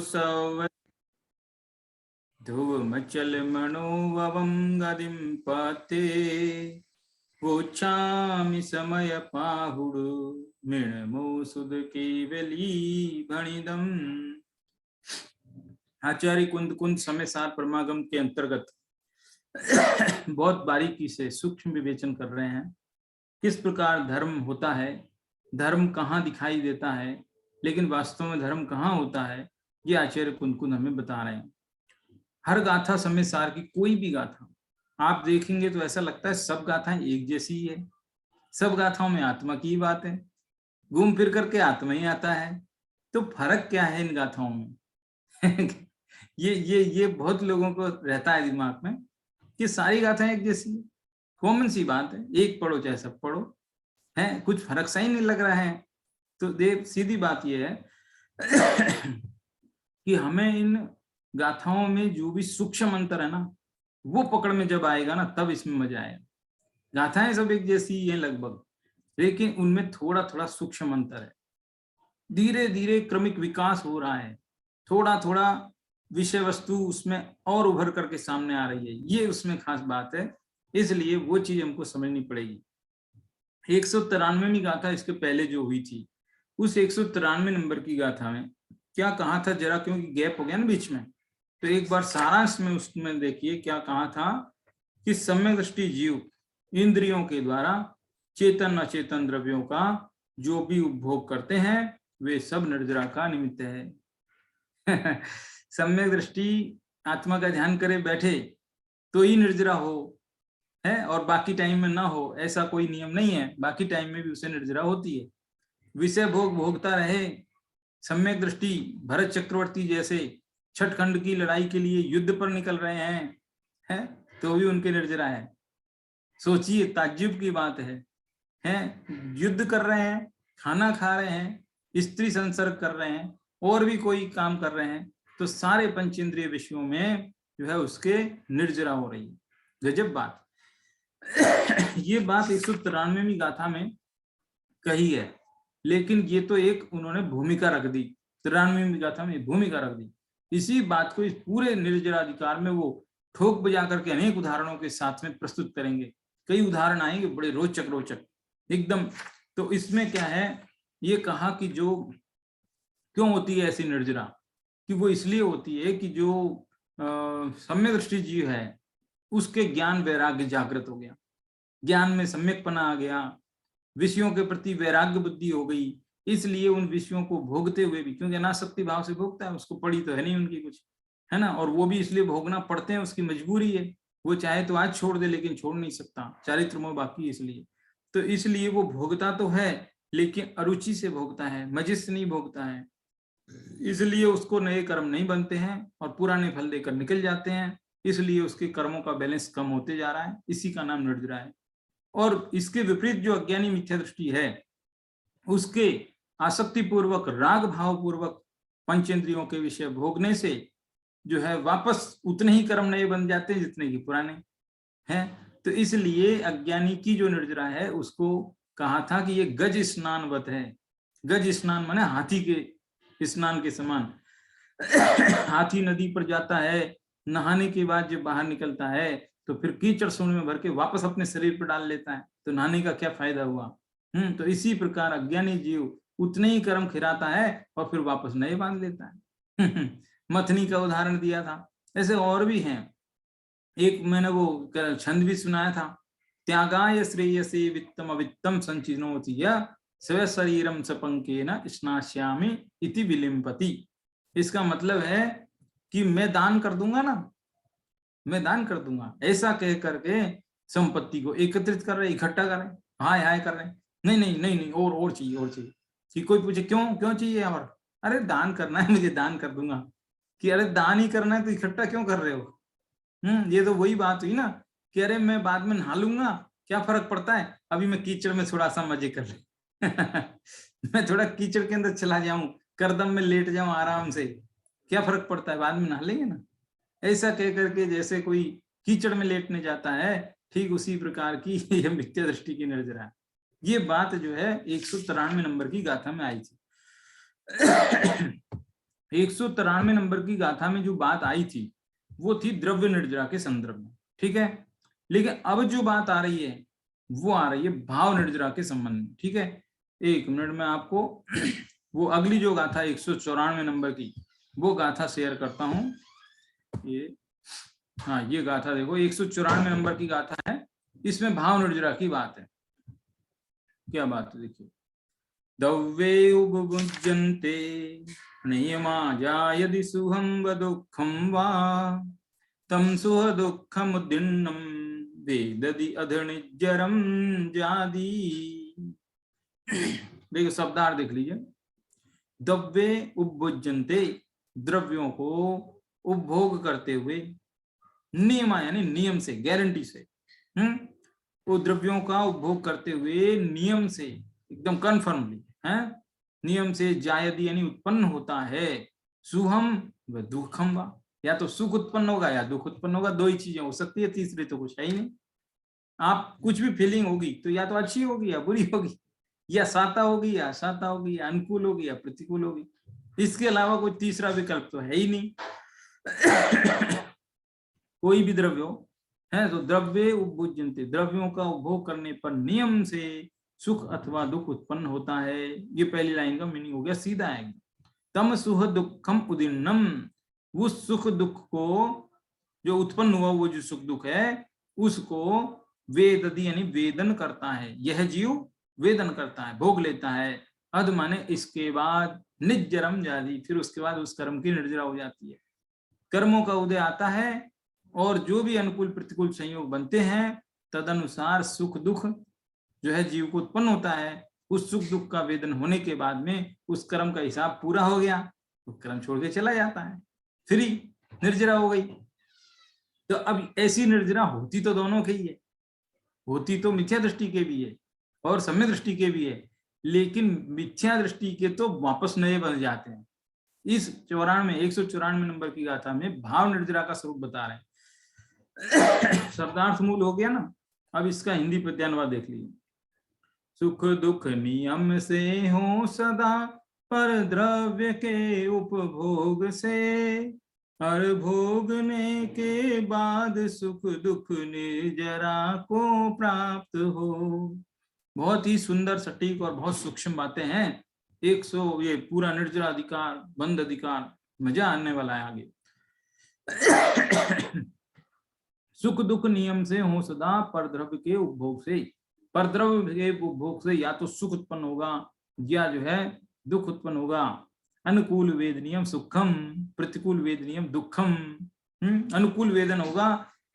सव धुवमचल मनोवं गदिं पते वोच्छामि समय पाहुडु मृणमो सुध केवली भणिदम। आचार्य कुंद कुंद समय सार परमागम के अंतर्गत बहुत बारीकी से सूक्ष्म विवेचन कर रहे हैं। किस प्रकार धर्म होता है, धर्म कहाँ दिखाई देता है, लेकिन वास्तव में धर्म कहाँ होता है, ये आचार्य कुंद कुंद हमें बता रहे हैं। हर गाथा समय सार की कोई भी गाथा आप देखेंगे तो ऐसा लगता है सब गाथाएं एक जैसी ही है। सब गाथाओं में आत्मा की बात है, घूम फिर करके आत्मा ही आता है। तो फर्क क्या है इन गाथाओं में? ये बहुत लोगों को रहता है दिमाग में कि सारी गाथाएं एक जैसी, कॉमन सी बात है, एक पढ़ो चाहे सब पढ़ो, है कुछ फर्क सा ही नहीं लग रहा है। तो देख सीधी बात यह है कि हमें इन गाथाओं में जो भी सूक्ष्म अंतर है ना, वो पकड़ में जब आएगा ना, तब इसमें मजा आएगा। गाथाएं सब एक जैसी है लगभग, लेकिन उनमें थोड़ा थोड़ा सूक्ष्म अंतर है। धीरे धीरे क्रमिक विकास हो रहा है, थोड़ा थोड़ा विषय वस्तु उसमें और उभर करके सामने आ रही है, ये उसमें खास बात है। इसलिए वो चीज हमको समझनी पड़ेगी। 193वीं गाथा इसके पहले जो हुई थी, उस 193 नंबर की गाथा में क्या कहा था जरा, क्योंकि गैप हो गया ना बीच में, तो एक बार सारांश में उसमें देखिए क्या कहा था कि सम्यक दृष्टि जीव इंद्रियों के द्वारा चेतन अचेतन द्रव्यों का जो भी उपभोग करते हैं वे सब निर्जरा का निमित्त है। सम्यक दृष्टि आत्मा का ध्यान करे बैठे तो ही निर्जरा हो, है, और बाकी टाइम में ना हो ऐसा कोई नियम नहीं है। बाकी टाइम में भी उसे निर्जरा होती है। विषय भोग भोगता रहे, सम्यक दृष्टि भरत चक्रवर्ती जैसे छठखंड की लड़ाई के लिए युद्ध पर निकल रहे हैं, तो भी उनके निर्जरा है। सोचिए, ताज्जुब की बात है, युद्ध कर रहे हैं, खाना खा रहे हैं, स्त्री संसर्ग कर रहे हैं, और भी कोई काम कर रहे हैं, तो सारे पंचेंद्रिय विषयों में जो है उसके निर्जरा हो रही है। गजब बात। ये बात 193वीं गाथा में कही है, लेकिन ये तो एक उन्होंने भूमिका रख दी। 93वीं गाथा में भूमिका रख दी। इसी बात को इस पूरे निर्जराधिकार में वो ठोक बजा करके अनेक उदाहरणों के साथ में प्रस्तुत करेंगे। कई उदाहरण आएंगे बड़े रोचक रोचक एकदम। तो इसमें क्या है, ये कहा कि जो क्यों होती है ऐसी निर्जरा, कि वो इसलिए होती है कि जो सम्यक दृष्टि जीव है उसके ज्ञान वैराग्य जागृत हो गया, ज्ञान में सम्यकपना आ गया, विषयों के प्रति वैराग्य बुद्धि हो गई। इसलिए उन विषयों को भोगते हुए भी, क्योंकि अनासक्ति भाव से भोगता है, उसको पड़ी तो है नहीं उनकी कुछ, है ना, और वो भी इसलिए भोगना पड़ते हैं, उसकी मजबूरी है। वो चाहे तो आज छोड़ दे लेकिन छोड़ नहीं सकता, चारित्र मोह बाकी इसलिए। तो इसलिए वो भोगता तो है लेकिन अरुचि से भोगता है, मजे से नहीं भोगता है। इसलिए उसको नए कर्म नहीं बनते हैं और पुराने फल देकर निकल जाते हैं। इसलिए उसके कर्मों का बैलेंस कम होते जा रहा है। इसी का नाम निर्जरा है। और इसके विपरीत जो अज्ञानी मिथ्या दृष्टि है, उसके आसक्ति पूर्वक राग भाव पूर्वक पंचेंद्रियों के विषय भोगने से जो है वापस उतने ही कर्म नए बन जाते हैं जितने की पुराने हैं। तो इसलिए अज्ञानी की जो निर्जरा है उसको कहा था कि ये गज स्नानवत है। गज स्नान माने हाथी के स्नान के समान। हाथी नदी पर जाता है, नहाने के बाद जब बाहर निकलता है तो फिर कीचड़ सूंड में भर के वापस अपने शरीर पर डाल लेता है, तो नहाने का क्या फायदा हुआ। तो इसी प्रकार अज्ञानी जीव उतने ही कर्म खिराता है और फिर वापस नए बांध लेता है। मथनी का उदाहरण दिया था, ऐसे और भी हैं। एक मैंने वो छंद भी सुनाया था, त्यागाय श्रेयसे वित्तम अवित्तम संचिनोति स्व शरीरम सपंकेन स्नास्यामि इति विलिम्पति। इसका मतलब है कि मैं दान कर दूंगा ना, मैं दान कर दूंगा, ऐसा कह करके संपत्ति को एकत्रित कर रहे, इकट्ठा कर रहे, हाय हाय कर रहे, नहीं नहीं नहीं नहीं और चाहिए, और चाहिए। कि कोई पूछे क्यों क्यों चाहिए, और अरे दान करना है मुझे, दान कर दूंगा। कि अरे दान ही करना है तो इकट्ठा क्यों कर रहे हो। ये तो वही बात हुई ना कि अरे मैं बाद में नहा लूंगा, क्या फर्क पड़ता है, अभी मैं कीचड़ में थोड़ा सा मजे कर ले। मैं थोड़ा कीचड़ के अंदर चला जाऊं, करदम में लेट जाऊं आराम से, क्या फर्क पड़ता है, बाद में नहा लेंगे ना। ऐसा कह करके जैसे कोई कीचड़ में लेटने जाता है, ठीक उसी प्रकार की यह मिथ्या दृष्टि की निर्जरा है। ये बात जो है 193 नंबर की गाथा में आई थी। 193 नंबर की गाथा में जो बात आई थी वो थी द्रव्य निर्जरा के संदर्भ में, ठीक है। लेकिन अब जो बात आ रही है वो आ रही है भाव निर्जरा के संबंध में, ठीक है। एक मिनट में आपको वो अगली जो गाथा 194 नंबर की वो गाथा शेयर करता हूं। ये हाँ, ये गाथा देखो 194 नंबर की गाथा है, इसमें भाव निर्जरा की बात है। क्या बात है देखिए, दव्ये उपभुज्यन्ते नियमाजा यदि सुहं व दुःखं वा तं सुह दुःखमुदीर्णं वेदति अधनिज्जरं जादि। देखिए शब्दार्थ देख लीजिए, दव्ये उपभुज्यन्ते, द्रव्यों को उपभोग करते हुए, नियमा यानी नियम से, गारंटी से, वो द्रव्यों का उपभोग करते हुए नियम से, एकदम कन्फर्मली है, नियम से जायदि यानी उत्पन्न होता है, सुहम व दुखम वा, या तो सुख उत्पन्न होगा या दुख उत्पन्न होगा, दो ही चीजें हो सकती है, तीसरी तो कुछ है ही नहीं। आप कुछ भी फीलिंग होगी तो या तो अच्छी होगी या बुरी होगी, या साता होगी या असाता होगी, या अनुकूल होगी या प्रतिकूल होगी, इसके अलावा कोई तीसरा विकल्प तो है ही नहीं। कोई भी द्रव्य है तो द्रव्य उपभुज्यन्ते, द्रव्यों का उपभोग करने पर नियम से सुख अथवा दुख उत्पन्न होता है। ये पहली लाइन का मीनिंग हो गया, सीधा है। तम सुख दुखम उदीर्णम, उस सुख दुख को जो उत्पन्न हुआ, वो जो सुख दुख है उसको वेदति यानी वेदन करता है, यह जीव वेदन करता है, भोग लेता है। अध माने इसके बाद, निज्जरम जाति, फिर उसके बाद उस कर्म की निर्जरा हो जाती है। कर्मों का उदय आता है और जो भी अनुकूल प्रतिकूल संयोग बनते हैं तदनुसार सुख दुख जो है जीव को उत्पन्न होता है। उस सुख दुख का वेदन होने के बाद में उस कर्म का हिसाब पूरा हो गया तो कर्म छोड़ के चला जाता है, फ्री, निर्जरा हो गई। तो अब ऐसी निर्जरा होती तो दोनों के ही है, होती तो मिथ्या दृष्टि के भी है और सम्य दृष्टि के भी है, लेकिन मिथ्या दृष्टि के तो वापस नए बन जाते हैं। इस 194 नंबर की गाथा में भाव निर्जरा का स्वरूप बता रहे हैं। शब्दार्थ मूल हो गया ना, अब इसका हिंदी प्रत्यानुवाद देख लीजिए। सुख दुख नियम से हो सदा, पर द्रव्य के उपभोग से, हर भोगने के बाद सुख दुख निर्जरा को प्राप्त हो। बहुत ही सुंदर, सटीक और बहुत सूक्ष्म बातें हैं। 100 ये पूरा निर्जरा अधिकार, बंद अधिकार, मजा आने वाला है आगे। सुख दुख नियम से हो सदा, परद्रव्य के उपभोग से, परद्रव्य के उपभोग से या तो सुख उत्पन्न होगा या जो है दुख उत्पन्न होगा। अनुकूल वेद नियम सुखम, प्रतिकूल वेद नियम दुखम। अनुकूल वेदन होगा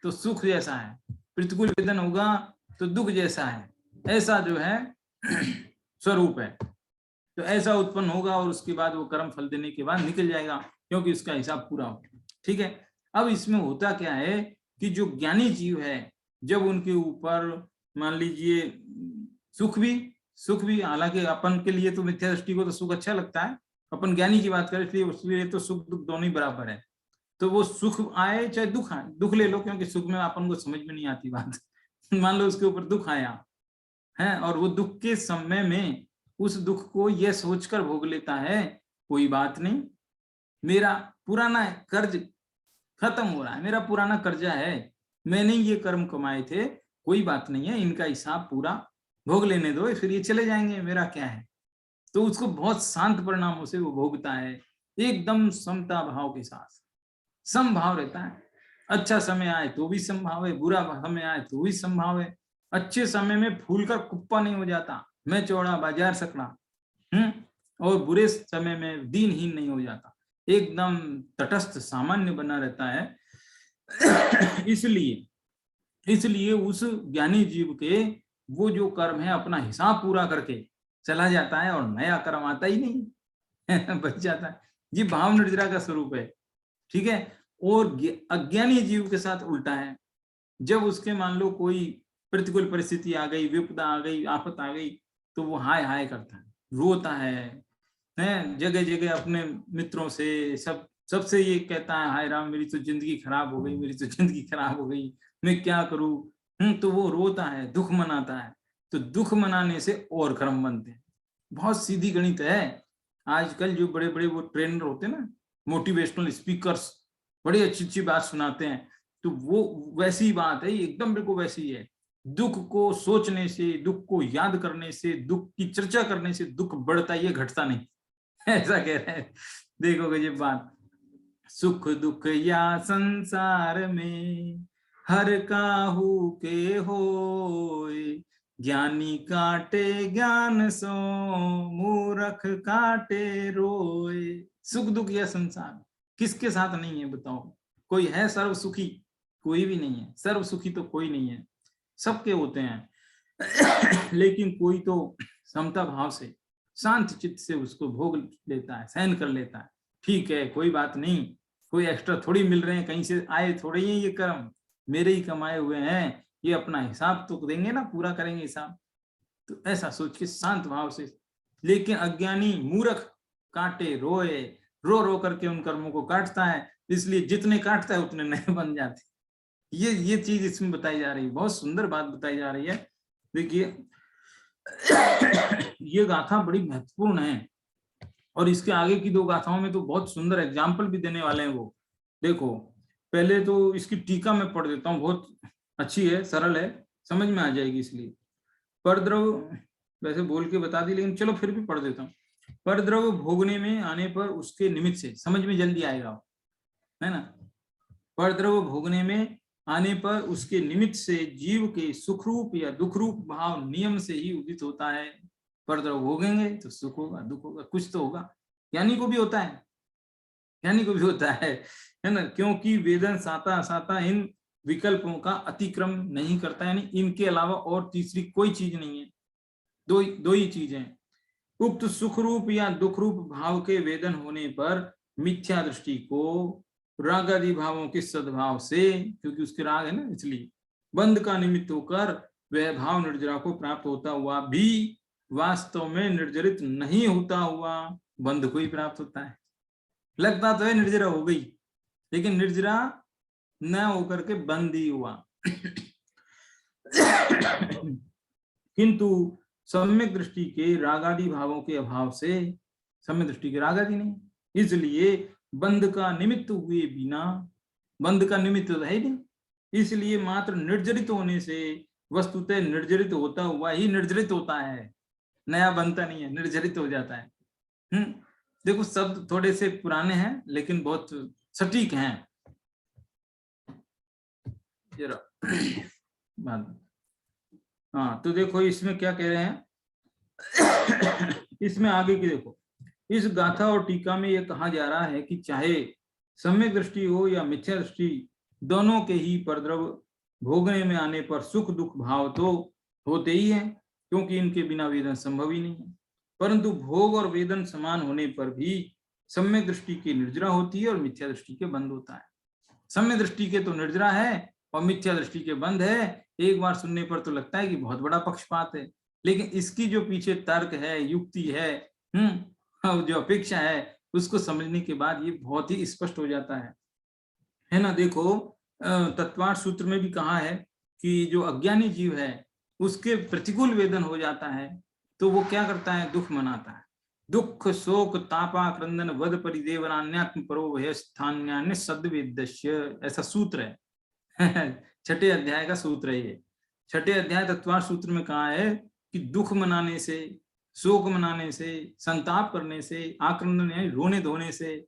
तो सुख जैसा है, प्रतिकूल वेदन होगा तो दुख जैसा है, ऐसा जो है स्वरूप है। तो ऐसा उत्पन्न होगा और उसके बाद वो कर्म फल देने के बाद निकल जाएगा, क्योंकि उसका हिसाब पूरा हो। ठीक है, अब इसमें होता क्या है कि जो ज्ञानी जीव है, जब उनके ऊपर मान लीजिए सुख भी, हालांकि अपन के लिए तो मिथ्या दृष्टि को तो सुख अच्छा लगता है, अपन ज्ञानी की बात करें इसलिए उसके लिए तो सुख दुख दोनों ही बराबर है। तो वो सुख आए चाहे दुख आए, दुख ले लो क्योंकि सुख में अपन को समझ में नहीं आती बात। मान लो उसके ऊपर दुख आया है और वो दुख के समय में उस दुख को यह सोचकर भोग लेता है, कोई बात नहीं, मेरा पुराना कर्ज खत्म हो रहा है, मेरा पुराना कर्जा है, मैंने ये कर्म कमाए थे, कोई बात नहीं है, इनका हिसाब पूरा, भोग लेने दो, फिर ये चले जाएंगे, मेरा क्या है। तो उसको बहुत शांत परिणामों से वो भोगता है, एकदम समता भाव के साथ, समभाव रहता है। अच्छा समय आए तो भी समभाव है, बुरा समय आए तो भी समभाव है। अच्छे समय में फूल का कुप्पा नहीं हो जाता, मैं चौड़ा बाजार सकड़ा, और बुरे समय में दीनहीन नहीं हो जाता, एकदम तटस्थ सामान्य बना रहता है। इसलिए उस ज्ञानी जीव के वो जो कर्म है अपना हिसाब पूरा करके चला जाता है और नया कर्म आता ही नहीं। बच जाता है। ये भाव निर्जरा का स्वरूप है। ठीक है, और अज्ञानी जीव के साथ उल्टा है। जब उसके मान लो कोई प्रतिकूल परिस्थिति आ गई, विपदा आ गई, आफत आ गई, तो वो हाय हाय करता है, रोता है, जगह जगह अपने मित्रों से सबसे ये कहता है, हाय राम मेरी तो जिंदगी खराब हो गई, मेरी तो जिंदगी खराब हो गई, मैं क्या करूं। तो वो रोता है, दुख मनाता है। तो दुख मनाने से और कर्म बनते हैं। बहुत सीधी गणित है। आजकल जो बड़े बड़े वो ट्रेनर होते हैं ना, मोटिवेशनल स्पीकर्स बड़ी अच्छी अच्छी बात सुनाते हैं, तो वो वैसी बात है, ये एकदम बिल्कुल वैसी ही है। दुख को सोचने से, दुख को याद करने से, दुख की चर्चा करने से दुख बढ़ता, ये घटता नहीं। ऐसा कह रहे हैं। देखो ये बात, सुख दुख या संसार में हर काहू के होए, ज्ञानी काटे ज्ञान सो मूर्ख काटे रोए। सुख दुख या संसार किसके साथ नहीं है बताओ? कोई है सर्व सुखी? कोई भी नहीं है। सर्व सुखी तो कोई नहीं है, सबके होते हैं। लेकिन कोई तो समता भाव से, शांत चित्त से उसको भोग लेता है, सहन कर लेता है। ठीक है, कोई बात नहीं, कोई एक्स्ट्रा थोड़ी मिल रहे हैं, कहीं से आए थोड़े ही ये कर्म, मेरे ही कमाए हुए हैं, ये अपना हिसाब तो देंगे ना, पूरा करेंगे हिसाब। तो ऐसा सोच के शांत भाव से। लेकिन अज्ञानी मूर्ख काटे रोए, रो रो करके उन कर्मों को काटता है, इसलिए जितने काटता है उतने नए बन जाते। ये चीज इसमें बताई जा रही है, बहुत सुंदर बात बताई जा रही है। देखिए ये गाथा बड़ी महत्वपूर्ण है, और इसके आगे की दो गाथाओं में तो बहुत सुंदर एग्जाम्पल भी देने वाले हैं वो। देखो पहले तो इसकी टीका मैं पढ़ देता हूँ, बहुत अच्छी है, सरल है, समझ में आ जाएगी। इसलिए परद्रव वैसे बोल के बता दी, लेकिन चलो फिर भी पढ़ देता हूँ। परद्रव भोगने में आने पर उसके निमित्त से, समझ में जल्दी आएगा, है ना। परद्रव भोगने में आने पर उसके निमित्त से जीव के सुखरूप या दुखरूप भाव नियम से ही उदित होता है। परद्रव भोगेंगे तो सुख होगा, दुख होगा, कुछ तो होगा। ज्ञानी को भी होता है, ज्ञानी को भी होता है ना, क्योंकि वेदन साता साता इन विकल्पों का अतिक्रम नहीं करता, यानी इनके अलावा और तीसरी कोई चीज नहीं है, दो ही चीजें। उक्त सुखरूप या दुखरूप भाव के वेदन होने पर मिथ्या दृष्टि को रागादि भावों के सद्भाव से, क्योंकि उसके राग है ना, इसलिए बंध का निमित्त होकर वह भाव निर्जरा को प्राप्त होता हुआ भी वास्तव में निर्जरित नहीं होता हुआ बंध को ही प्राप्त होता है। लगता तो है निर्जरा हो गई, लेकिन निर्जरा न होकर के बंद ही हुआ। किंतु सम्यक दृष्टि के रागादि भावों के अभाव से, सम्यक दृष्टि के रागादि नहीं, इसलिए बंध का निमित्त हुए बिना, बंध का निमित्त तो है ही नहीं, इसलिए मात्र निर्जरित होने से वस्तुतः निर्जरित होता हुआ ही निर्जरित होता है, नया बनता नहीं है, निर्जरित हो जाता है। देखो शब्द थोड़े से पुराने हैं लेकिन बहुत सटीक हैं। जरा हाँ, तो देखो इसमें क्या कह रहे हैं। इसमें आगे की देखो, इस गाथा और टीका में यह कहा जा रहा है कि चाहे सम्यक दृष्टि हो या मिथ्या दृष्टि, दोनों के ही परद्रव भोगने में आने पर सुख दुख भाव तो होते ही हैं, क्योंकि इनके बिना वेदन संभव ही नहीं है। परंतु भोग और वेदन समान होने पर भी सम्यक दृष्टि की निर्जरा होती है और मिथ्या दृष्टि के बंध होता है। सम्यक दृष्टि के तो निर्जरा है और मिथ्या दृष्टि के बंध है। एक बार सुनने पर तो लगता है कि बहुत बड़ा पक्षपात है, लेकिन इसकी जो पीछे तर्क है, युक्ति है, जो अपेक्षा है, उसको समझने के बाद ये बहुत ही स्पष्ट हो जाता है ना। देखो तत्वार्थ सूत्र में भी कहा है कि जो अज्ञानी जीव है उसके प्रतिकूल वेदन हो जाता है तो वो क्या करता है, दुख मनाता है। दुख शोक तापा क्रंदन वद परिदेवनान्यात्म परो भय स्थान्यान्य सद्वेद्यस्य, ऐसा सूत्र है। छठे अध्याय का सूत्र है ये। छठे अध्याय तत्वार्थ सूत्र में कहा है कि दुख मनाने से, शोक मनाने से, संताप करने से, आक्रंदन यानी रोने धोने से,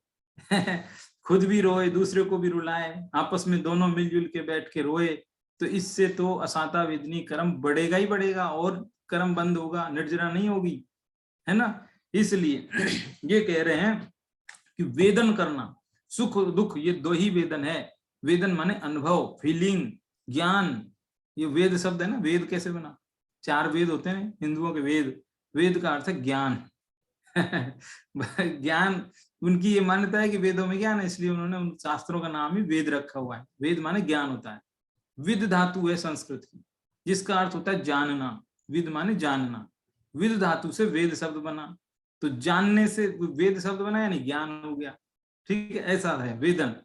खुद भी रोए दूसरे को भी रुलाए, आपस में दोनों मिलजुल के बैठ के रोए, तो इससे तो असाता वेदनी कर्म बढ़ेगा ही बढ़ेगा और कर्म बंद होगा, निर्जरा नहीं होगी, है ना। इसलिए ये कह रहे हैं कि वेदन करना, सुख दुख ये दो ही वेदन है। वेदन माने अनुभव, फीलिंग, ज्ञान। ये वेद शब्द है ना, वेद कैसे बना, 4 वेद होते हैं हिंदुओं के। वेद, वेद का अर्थ है ज्ञान। ज्ञान, उनकी ये मान्यता है कि वेदों में ज्ञान है, इसलिए उन्होंने उन शास्त्रों का नाम ही वेद रखा हुआ है। वेद माने ज्ञान होता है। विद धातु है संस्कृत की, जिसका अर्थ होता है जानना। विद माने जानना, विद धातु से वेद शब्द बना, तो जानने से वेद शब्द बना यानी ज्ञान हो गया। ठीक है, ऐसा है वेदन।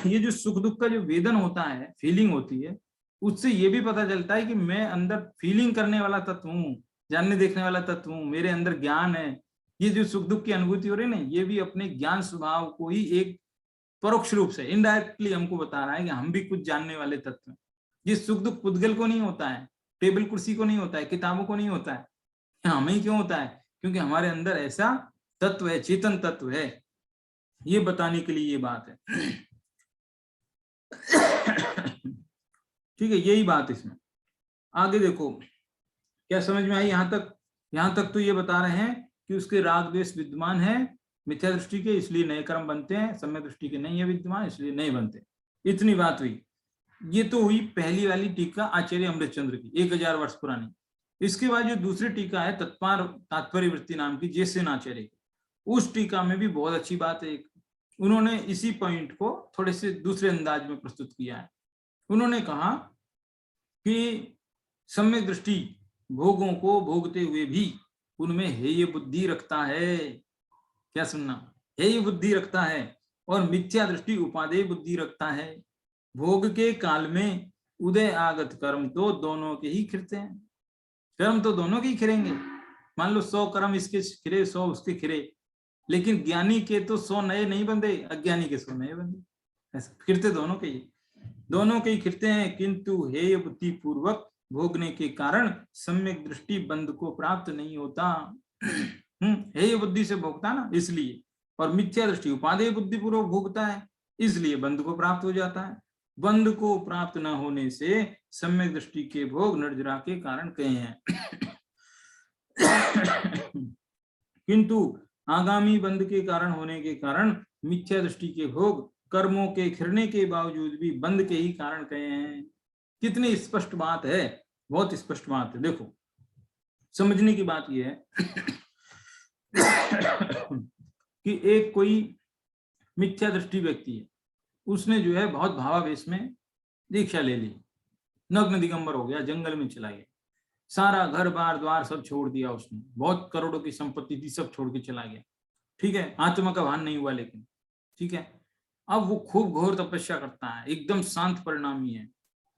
ये जो सुख दुख का जो वेदन होता है, फीलिंग होती है, उससे ये भी पता चलता है कि मैं अंदर फीलिंग करने वाला तत्व हूँ, जानने देखने वाला तत्व हूँ, मेरे अंदर ज्ञान है, ये जो सुख दुख की अनुभूति हो रही है ना, ये भी अपने ज्ञान स्वभाव को ही एक परोक्ष रूप से इनडायरेक्टली हमको बता रहा है कि हम भी कुछ जानने वाले तत्व हैं। ये सुख दुख पुद्गल को नहीं होता है, टेबल कुर्सी को नहीं होता है, किताबों को नहीं होता है, हमें ही क्यों होता है? क्योंकि हमारे अंदर ऐसा तत्व है, चेतन तत्व है। ये बताने के लिए ये बात है। ठीक है, यही बात इसमें। आगे देखो क्या समझ में आई यहां तक? यहां तक तो ये बता रहे हैं कि उसके राग द्वेष विद्यमान है मिथ्या दृष्टि के, इसलिए नए कर्म बनते हैं, सम्यक दृष्टि के नहीं है विद्यमान, इसलिए नहीं बनते। इतनी बात हुई। ये तो हुई पहली वाली टीका आचार्य अमृतचंद्र की, 1000 वर्ष पुरानी। इसके बाद जो दूसरी टीका है तत्पर तात्पर्य वृत्ति नाम की, जयसेन आचार्य की, उस टीका में भी बहुत अच्छी बात है। उन्होंने इसी पॉइंट को थोड़े से दूसरे अंदाज में प्रस्तुत किया है। उन्होंने कहा कि सम्यक दृष्टि भोगों को भोगते हुए भी उनमें हेय बुद्धि रखता है। क्या सुनना? हेय बुद्धि रखता है। और मिथ्या दृष्टि उपादेय बुद्धि रखता है। भोग के काल में उदय आगत कर्म तो दोनों के ही खिरते हैं। कर्म तो दोनों के ही खिरेंगे। मान लो 100 कर्म इसके खिरे, 100 उसके खिरे, लेकिन ज्ञानी के तो 100 नए नहीं बंधे, अज्ञानी के 100 नए बंधे। ऐसे खिरते दोनों के ही खिरते हैं। किंतु हेय बुद्धि पूर्वक भोगने के कारण सम्यक दृष्टि बंध को प्राप्त नहीं होता। हेय बुद्धि से भोगता ना, इसलिए। और मिथ्या दृष्टि उपादेय बुद्धि पूर्वक भोगता है, इसलिए बंध को प्राप्त हो जाता है। बंध को प्राप्त न होने से सम्यक दृष्टि के भोग निर्जरा के कारण कहे हैं। किंतु आगामी बंध के कारण होने के कारण मिथ्या दृष्टि के भोग कर्मों के खिरने के बावजूद भी बंध के ही कारण कहे हैं। कितनी स्पष्ट बात है, बहुत स्पष्ट बात है। देखो समझने की बात यह है कि एक कोई मिथ्या दृष्टि व्यक्ति है, उसने जो है बहुत भावावेश में दीक्षा ले ली, नग्न दिगंबर हो गया, जंगल में चला गया, सारा घर बार द्वार सब छोड़ दिया उसने, बहुत करोड़ों की संपत्ति थी सब छोड़ के चला गया। ठीक है, आत्मा का भान नहीं हुआ लेकिन। ठीक है, अब वो खूब घोर तपस्या करता है, एकदम शांत परिणामी है,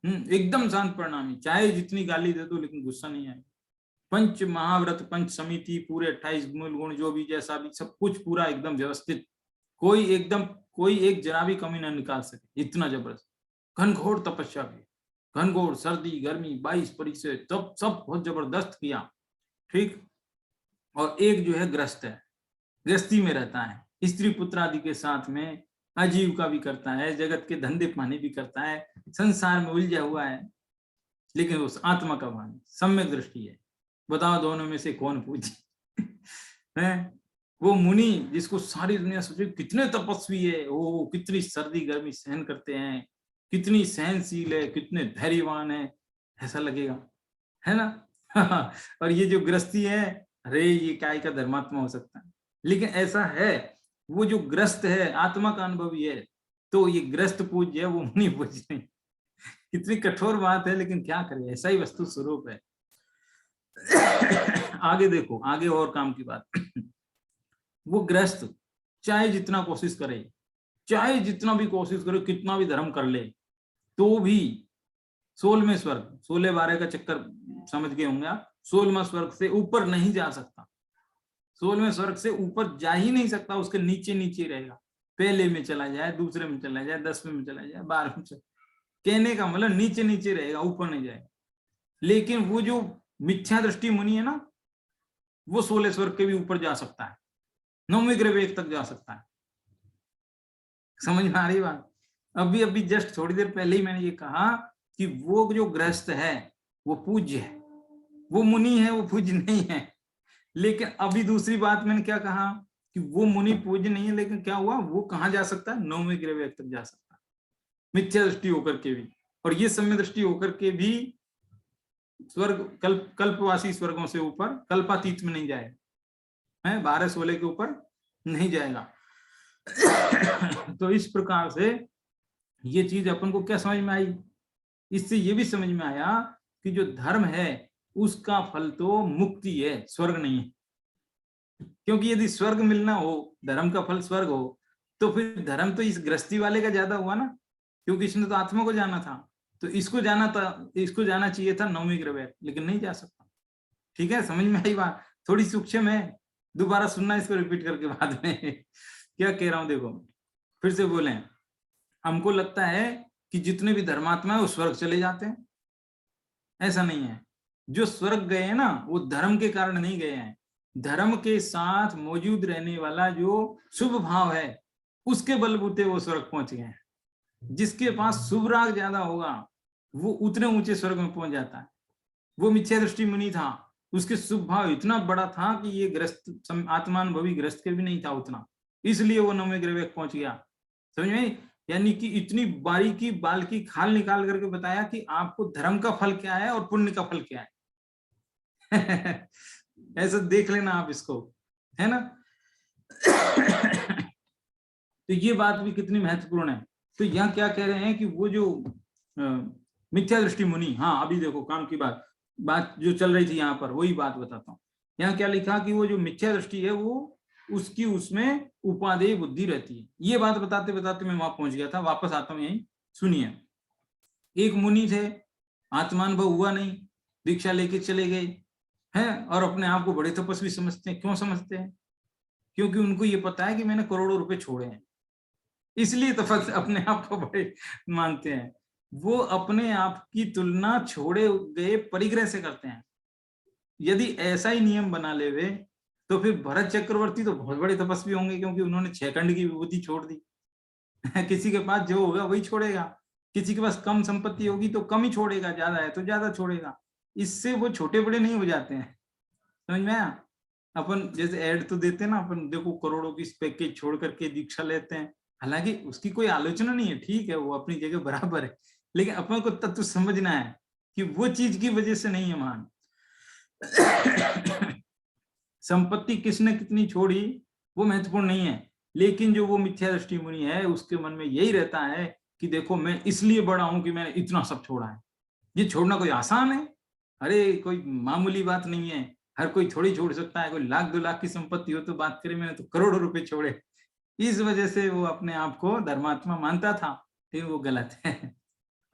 एकदम शांत परिणामी, चाहे जितनी गाली दे दो लेकिन गुस्सा नहीं आए। पंच महाव्रत पंच समिति पूरे 28 मूल गुण जो भी जैसा भी सब कुछ पूरा एकदम व्यवस्थित, कोई एक जरा भी कमी ना निकाल सके, इतना जबरदस्त घनघोर तपस्या की, घनघोर सर्दी गर्मी 22 परिचय सब बहुत जबरदस्त किया। ठीक, और एक जो है ग्रस्त है, गृहस्थी में रहता है, स्त्री पुत्र आदि के साथ में आजीविका भी करता है, जगत के धंधे पानी भी करता है, संसार में उलझा हुआ है, लेकिन उस आत्मा का भान सम्यक दृष्टि है। बताओ दोनों में से कौन पूछे? है वो मुनि जिसको सारी दुनिया सोचे कितने तपस्वी है, वो कितनी सर्दी गर्मी सहन करते हैं, कितनी सहनशील है, कितने धैर्यवान है, ऐसा लगेगा, है ना? और ये जो गृहस्थी है, अरे ये काय का धर्मात्मा हो सकता है, लेकिन ऐसा है। वो जो ग्रस्त है आत्मा का अनुभवी है, तो ये ग्रस्त पूज्य है, वो मुनि पूज्य नहीं। कितनी कठोर बात है, लेकिन क्या करें, ऐसा ही वस्तु स्वरूप है। आगे देखो, आगे और काम की बात। वो ग्रस्त चाहे जितना कोशिश करे, चाहे जितना भी कोशिश करे, कितना भी धर्म कर ले, तो भी 16वें स्वर्ग, 16-12 का चक्कर समझ गए होंगे आप, 16वां स्वर्ग से ऊपर नहीं जा सकता। 16वें स्वर्ग से ऊपर जा ही नहीं सकता, उसके नीचे नीचे रहेगा। पहले में चला जाए, दूसरे में चला जाए, 10वें में चला जाए, 12वें में चला, कहने का मतलब नीचे नीचे रहेगा, ऊपर नहीं जाएगा। लेकिन वो जो मिथ्या दृष्टि मुनि है ना, वो 16 स्वर्ग के भी ऊपर जा सकता है, 9वें ग्रह वेग तक जा सकता है। समझ में आ रही बात? अभी जस्ट थोड़ी देर पहले ही मैंने ये कहा कि वो जो गृहस्थ है वो पूज्य है, वो मुनि है वो पूज्य नहीं है। लेकिन अभी दूसरी बात मैंने क्या कहा कि वो मुनि पूज्य नहीं है, लेकिन क्या हुआ, वो कहाँ जा सकता है? 9वें ग्रह वेग तक जा सकता है, मिथ्या दृष्टि होकर के भी। और ये सम्य दृष्टि होकर के भी स्वर्ग कल्पवासी स्वर्गों से ऊपर कल्पातीत में नहीं जाएगा, है 12-16 के ऊपर नहीं जाएगा। तो इस प्रकार से ये चीज अपन को क्या समझ में आई? इससे ये भी समझ में आया कि जो धर्म है उसका फल तो मुक्ति है, स्वर्ग नहीं है। क्योंकि यदि स्वर्ग मिलना हो, धर्म का फल स्वर्ग हो, तो फिर धर्म तो इस गृहस्थी वाले का ज्यादा हुआ ना, क्योंकि इसने तो आत्मा को जाना था, तो इसको जाना चाहिए था 9वें ग्रह, लेकिन नहीं जा सकता। ठीक है, समझ में आई बात? थोड़ी सूक्ष्म है, दोबारा सुनना इसको रिपीट करके बाद में क्या कह रहा हूं देखो, फिर से बोले। हमको लगता है कि जितने भी धर्मात्मा है वो स्वर्ग चले जाते हैं, ऐसा नहीं है। जो स्वर्ग गए हैं ना वो धर्म के कारण नहीं गए हैं, धर्म के साथ मौजूद रहने वाला जो शुभ भाव है उसके बलबूते वो स्वर्ग पहुंच गए हैं। जिसके पास शुभ राग ज्यादा होगा वो उतने ऊंचे स्वर्ग में पहुंच जाता है। वो मिथ्या दृष्टि मुनि था, उसके शुभ भाव इतना बड़ा था कि ये ग्रस्त आत्मानुभवी ग्रस्त के भी नहीं था उतना, इसलिए वो 9वें ग्रह में पहुंच गया। समझ में? यानी कि इतनी बारीकी बाल की खाल निकाल करके बताया कि आपको धर्म का फल क्या है और पुण्य का फल क्या है। ऐसा देख लेना आप इसको, है ना। तो ये बात भी कितनी महत्वपूर्ण है। तो यहाँ क्या कह रहे हैं कि वो जो मिथ्या दृष्टि मुनि, हाँ अभी देखो काम की बात जो चल रही थी यहाँ पर वही बात बताता हूँ। यहाँ क्या लिखा कि वो जो मिथ्या दृष्टि है वो उसकी उसमें उपादेय बुद्धि रहती है। ये बात बताते बताते मैं वहां पहुंच गया था, वापस आता हूँ यही सुनिए। एक मुनि थे, आत्मानुभव हुआ नहीं, दीक्षा लेके चले गए हैं और अपने आप को बड़े तपस्वी समझते हैं। क्यों समझते हैं? क्योंकि उनको ये पता है कि मैंने करोड़ों रुपए छोड़े हैं, इसलिए तो अपने आप को बड़े मानते हैं। वो अपने आप की तुलना छोड़े गए परिग्रह से करते हैं। यदि ऐसा ही नियम बना ले वे तो फिर भरत चक्रवर्ती तो बहुत बड़े तपस्वी होंगे, क्योंकि उन्होंने 6 खंड की विभूति छोड़ दी। किसी के पास जो होगा वही छोड़ेगा, किसी के पास कम संपत्ति होगी तो कम ही छोड़ेगा, ज्यादा है तो ज्यादा छोड़ेगा। इससे वो छोटे बड़े नहीं हो जाते हैं। समझ में आया? अपन जैसे ऐड तो देते हैं ना, अपन देखो करोड़ों की पैकेज छोड़ करके दीक्षा लेते हैं, हालांकि उसकी कोई आलोचना नहीं है, ठीक है वो अपनी जगह बराबर है, लेकिन अपन को तत्व समझना है कि वो चीज की वजह से नहीं है महान। संपत्ति किसने कितनी छोड़ी वो महत्वपूर्ण नहीं है, लेकिन जो वो मिथ्या दृष्टि मुनि है उसके मन में यही रहता है कि देखो मैं इसलिए बड़ा हूं कि मैंने इतना सब छोड़ा है। ये छोड़ना कोई आसान है? अरे कोई मामूली बात नहीं है, हर कोई थोड़ी छोड़ सकता है। कोई 1,00,000-2,00,000 की संपत्ति हो तो बात करें, मैंने तो करोड़ों रुपए छोड़े। इस वजह से वो अपने आप को धर्मात्मा मानता था, लेकिन वो गलत है।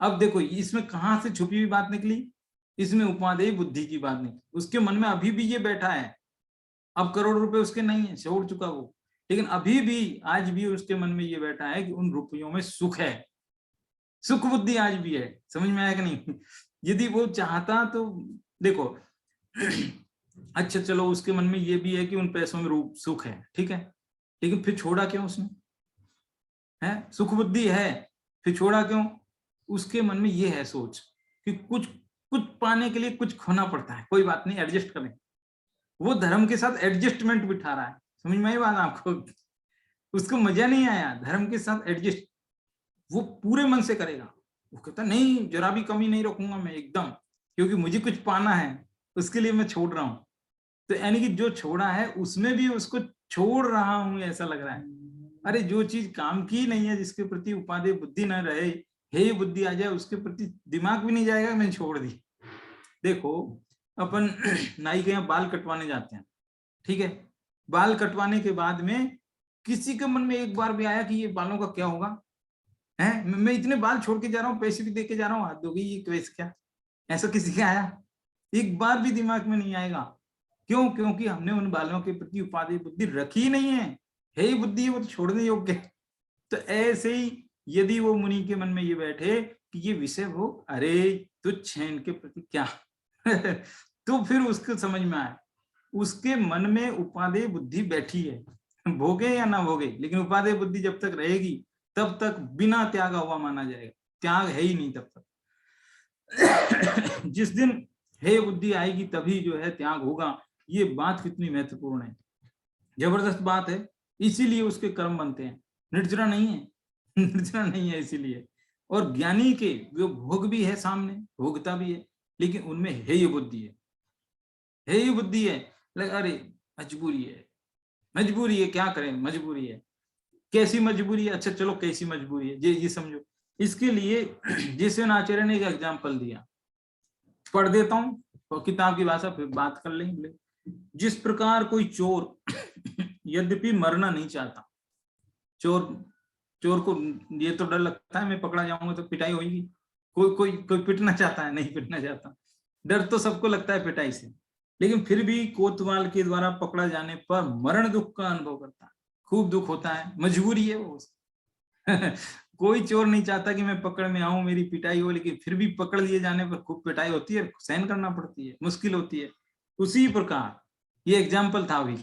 अब देखो इसमें कहां से छुपी हुई बात निकली, इसमें उपादेय बुद्धि की बात निकली। उसके मन में अभी भी ये बैठा है, अब करोड़ रुपए उसके नहीं है, छोड़ चुका वो, लेकिन अभी भी आज भी उसके मन में ये बैठा है कि उन रुपयों में सुख है, सुख बुद्धि आज भी है। समझ में आया कि नहीं? यदि वो चाहता तो देखो, अच्छा चलो उसके मन में ये भी है कि उन पैसों में रूप सुख है, ठीक है, लेकिन फिर छोड़ा क्यों उसने? है सुख बुद्धि है, फिर छोड़ा क्यों? उसके मन में ये है सोच कि कुछ कुछ पाने के लिए कुछ खोना पड़ता है, कोई बात नहीं एडजस्ट करें। वो धर्म के साथ एडजस्टमेंट बिठा रहा है। समझ में आई बात आपको? उसको मजा नहीं आया धर्म के साथ एडजस्ट, वो पूरे मन से करेगा। वो कहता नहीं जरा भी कमी नहीं रखूंगा मैं एकदम, क्योंकि मुझे कुछ पाना है, उसके लिए मैं छोड़ रहा हूं। तो यानी कि जो छोड़ा है उसमें भी उसको छोड़ रहा हूं ऐसा लग रहा है। अरे जो चीज काम की नहीं है, जिसके प्रति उपादेय बुद्धि न रहे, हे बुद्धि आ जाए, उसके प्रति दिमाग भी नहीं जाएगा, मैंने छोड़ दी। देखो अपन नाई के यहाँ बाल कटवाने जाते हैं, ठीक है, बाल कटवाने के बाद में किसी के मन में एक बार भी आया कि ये बालों का क्या होगा? है मैं इतने बाल छोड़ के जा रहा हूँ, पैसे भी दे के जा रहा हूँ, हाथ दोगे ये कैसे क्या? ऐसा किसी के आया? एक बार भी दिमाग में नहीं आएगा। क्यों? क्योंकि हमने उन बालों के प्रति उपादेय बुद्धि रखी नहीं है। हे बुद्धि है वो तो छोड़ने योग्य है। तो ऐसे ही यदि वो मुनि के मन में ये बैठे कि ये विषय हो, अरे तुच्छ है इनके प्रति क्या? तो फिर उसको समझ में आए, उसके मन में उपादेय बुद्धि बैठी है, भोगे या ना भोगे, लेकिन उपादेय बुद्धि जब तक रहेगी तब तक बिना त्याग हुआ माना जाएगा। त्याग है ही नहीं तब तक। जिस दिन हे बुद्धि आएगी तभी जो है त्याग होगा। ये बात कितनी महत्वपूर्ण है, जबरदस्त बात है। इसीलिए उसके कर्म बनते हैं, निर्जरा नहीं है। निर्जरा नहीं है इसीलिए। और ज्ञानी के जो भोग भी है सामने, भोगता भी है, लेकिन उनमें हेय बुद्धि है, हेय बुद्धि है। अरे मजबूरी है, मजबूरी है, क्या करें, मजबूरी है। कैसी मजबूरी है? अच्छा चलो कैसी मजबूरी है ये समझो। इसके लिए जिसवेन आचार्य ने एक एग्जाम्पल दिया, पढ़ देता हूं तो किताब की भाषा फिर बात कर लेंगे। जिस प्रकार कोई चोर यद्यपि मरना नहीं चाहता, चोर को ये तो डर लगता है मैं पकड़ा जाऊंगा तो पिटाई होगी, कोई पिटना चाहता है? नहीं पिटना चाहता। डर तो सबको लगता है पिटाई से, लेकिन फिर भी कोतवाल के द्वारा पकड़ा जाने पर मरण दुख का अनुभव करता है, खूब दुख होता है, मजबूरी है वो। कोई चोर नहीं चाहता कि मैं पकड़ में आऊं, मेरी पिटाई हो, लेकिन फिर भी पकड़ लिए जाने पर खूब पिटाई होती है, सहन करना पड़ती है, मुश्किल होती है। उसी प्रकार ये एग्जाम्पल था अभी,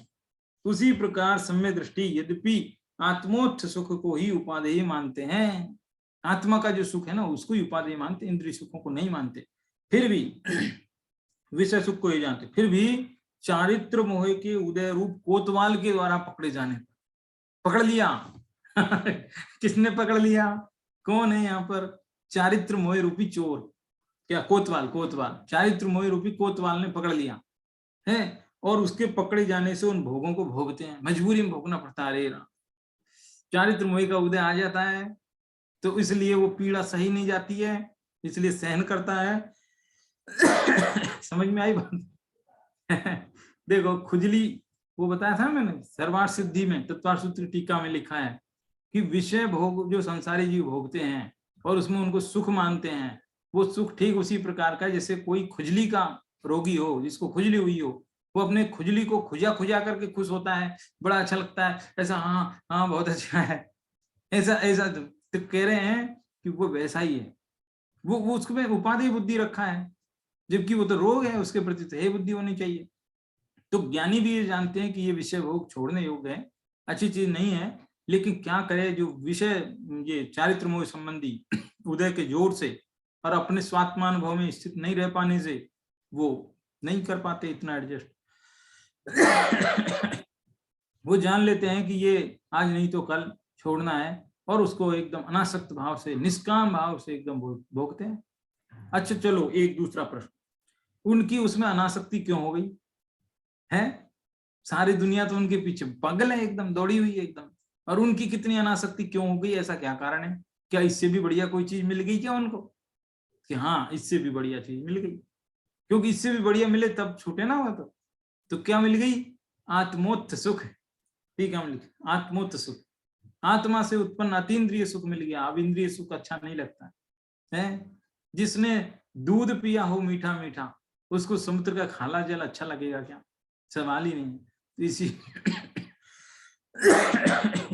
उसी प्रकार सम्य दृष्टि यद्यपि आत्मोत्थ सुख को ही उपादेय मानते हैं, आत्मा का जो सुख है ना उसको ही उपादेय मानते, इंद्रिय सुखों को नहीं मानते, फिर भी विषय सुख को ही जानते, फिर भी चारित्र मोह के उदय रूप कोतवाल के द्वारा पकड़े जाने पर, पकड़ लिया। किसने पकड़ लिया? कौन है यहाँ पर? चारित्र मोह रूपी चोर, क्या कोतवाल, कोतवाल चारित्र मोह रूपी कोतवाल ने पकड़ लिया है, और उसके पकड़े जाने से उन भोगों को भोगते हैं, मजबूरी में भोगना पड़ता है। चारित्र मोह का उदय आ जाता है तो इसलिए वो पीड़ा सही नहीं जाती है, इसलिए सहन करता है। समझ में आई बात? देखो खुजली, वो बताया था मैंने सर्वार्थ सिद्धि में, तत्वार्थ सूत्र टीका में लिखा है कि विषय भोग जो संसारी जीव भोगते हैं और उसमें उनको सुख मानते हैं, वो सुख ठीक उसी प्रकार का जैसे कोई खुजली का रोगी हो, जिसको खुजली हुई हो, वो अपने खुजली को खुजा खुजा करके खुश होता है, बड़ा अच्छा लगता है, ऐसा हाँ हाँ बहुत अच्छा है, ऐसा ऐसा तो कह रहे हैं कि वो वैसा ही है, वो उसमें उपाधि बुद्धि रखा है, जबकि वो तो रोग है, उसके प्रति तो हे बुद्धि होनी चाहिए। तो ज्ञानी भी ये जानते हैं कि ये विषय भोग छोड़ने योग्य है, अच्छी चीज नहीं है, लेकिन क्या करे, जो विषय ये चारित्र मोह संबंधी उदय के जोर से और अपने स्वात्मानुभव में स्थित नहीं रह पाने से वो नहीं कर पाते इतना एडजस्ट। वो जान लेते हैं कि ये आज नहीं तो कल छोड़ना है, और उसको एकदम अनासक्त भाव से, निष्काम भाव से एकदम भोगते हैं। अच्छा चलो एक दूसरा प्रश्न, उनकी उसमें अनासक्ति क्यों हो गई है? सारी दुनिया तो उनके पीछे पागल है, एकदम दौड़ी हुई है एकदम, और उनकी कितनी अनासक्ति क्यों हो गई? ऐसा क्या कारण है? क्या इससे भी बढ़िया कोई चीज मिल गई क्या उनको, कि हाँ इससे भी बढ़िया चीज मिल गई? क्योंकि इससे भी बढ़िया मिले तब छूटे ना हुआ। तो क्या मिल गई? आत्मोत्थ सुख। ठीक है, आत्मोत्थ सुख, आत्मा से उत्पन्न अतीन्द्रिय सुख मिल गया। अब इंद्रिय सुख अच्छा नहीं लगता है। जिसने दूध पिया हो मीठा मीठा, उसको समुद्र का खाला जल अच्छा लगेगा क्या? सवाल ही नहीं। तो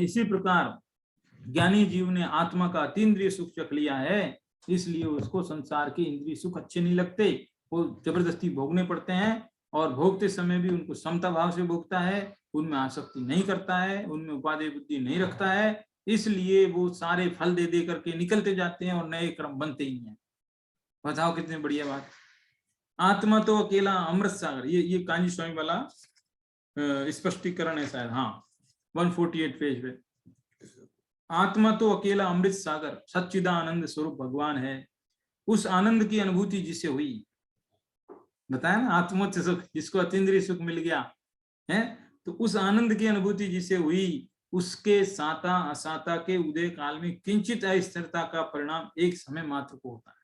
इसी प्रकार ज्ञानी जीव ने आत्मा का अतीन्द्रिय सुख चख लिया है, इसलिए उसको संसार के इंद्रिय सुख अच्छे नहीं लगते, वो जबरदस्ती भोगने पड़ते हैं, और भोगते समय भी उनको समता भाव से भोगता है, उनमें आसक्ति नहीं करता है, उनमें उपादेय बुद्धि नहीं रखता है, इसलिए वो सारे फल दे दे करके निकलते जाते हैं और नए क्रम बनते ही हैं। बताओ कितनी बढ़िया बात। आत्मा तो अकेला अमृत सागर, ये कांजी स्वामी वाला स्पष्टीकरण है शायद, हाँ 148 पेज पे। आत्मा तो अकेला अमृत सागर सच्चिदानंद स्वरूप भगवान है, उस आनंद की अनुभूति जिसे हुई, बताया ना आत्मोत्थ सुख, जिसको अतीन्द्रिय सुख मिल गया है, तो उस आनंद की अनुभूति जिसे हुई, उसके साता असाता के उदय काल में किंचित अस्थिरता का परिणाम एक समय मात्र को होता है,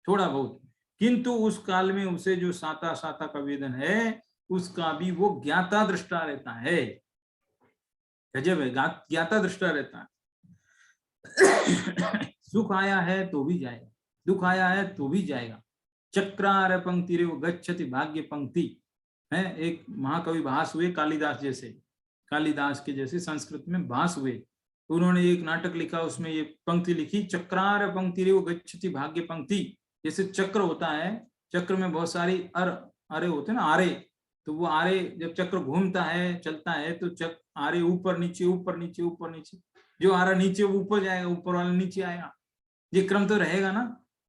थोड़ा बहुत, किंतु उस काल में उसे जो साता साता का वेदन है, उसका भी वो ज्ञाता दृष्टा रहता है। गजब है, ज्ञाता दृष्टा रहता है। सुख आया है तो भी जाएगा, दुख आया है तो भी जाएगा। चक्रार पंक्ति रे गच्छति भाग्य पंक्ति है। एक महाकवि भास हुए कालिदास जैसे, कालिदास के जैसे संस्कृत में भास हुए, उन्होंने एक नाटक लिखा, उसमें ये पंक्ति लिखी, चक्रार पंक्ति रे गच्छति भाग्य पंक्ति। जैसे चक्र होता है, चक्र में बहुत सारी अरे होते हैं ना, आरे, तो वो आरे जब चक्र घूमता है चलता है तो चक्र आरे ऊपर नीचे ऊपर नीचे ऊपर नीचे, जो आ रहा नीचे वो ऊपर जाएगा, ऊपर वाला नीचे आएगा, ये क्रम तो रहेगा ना।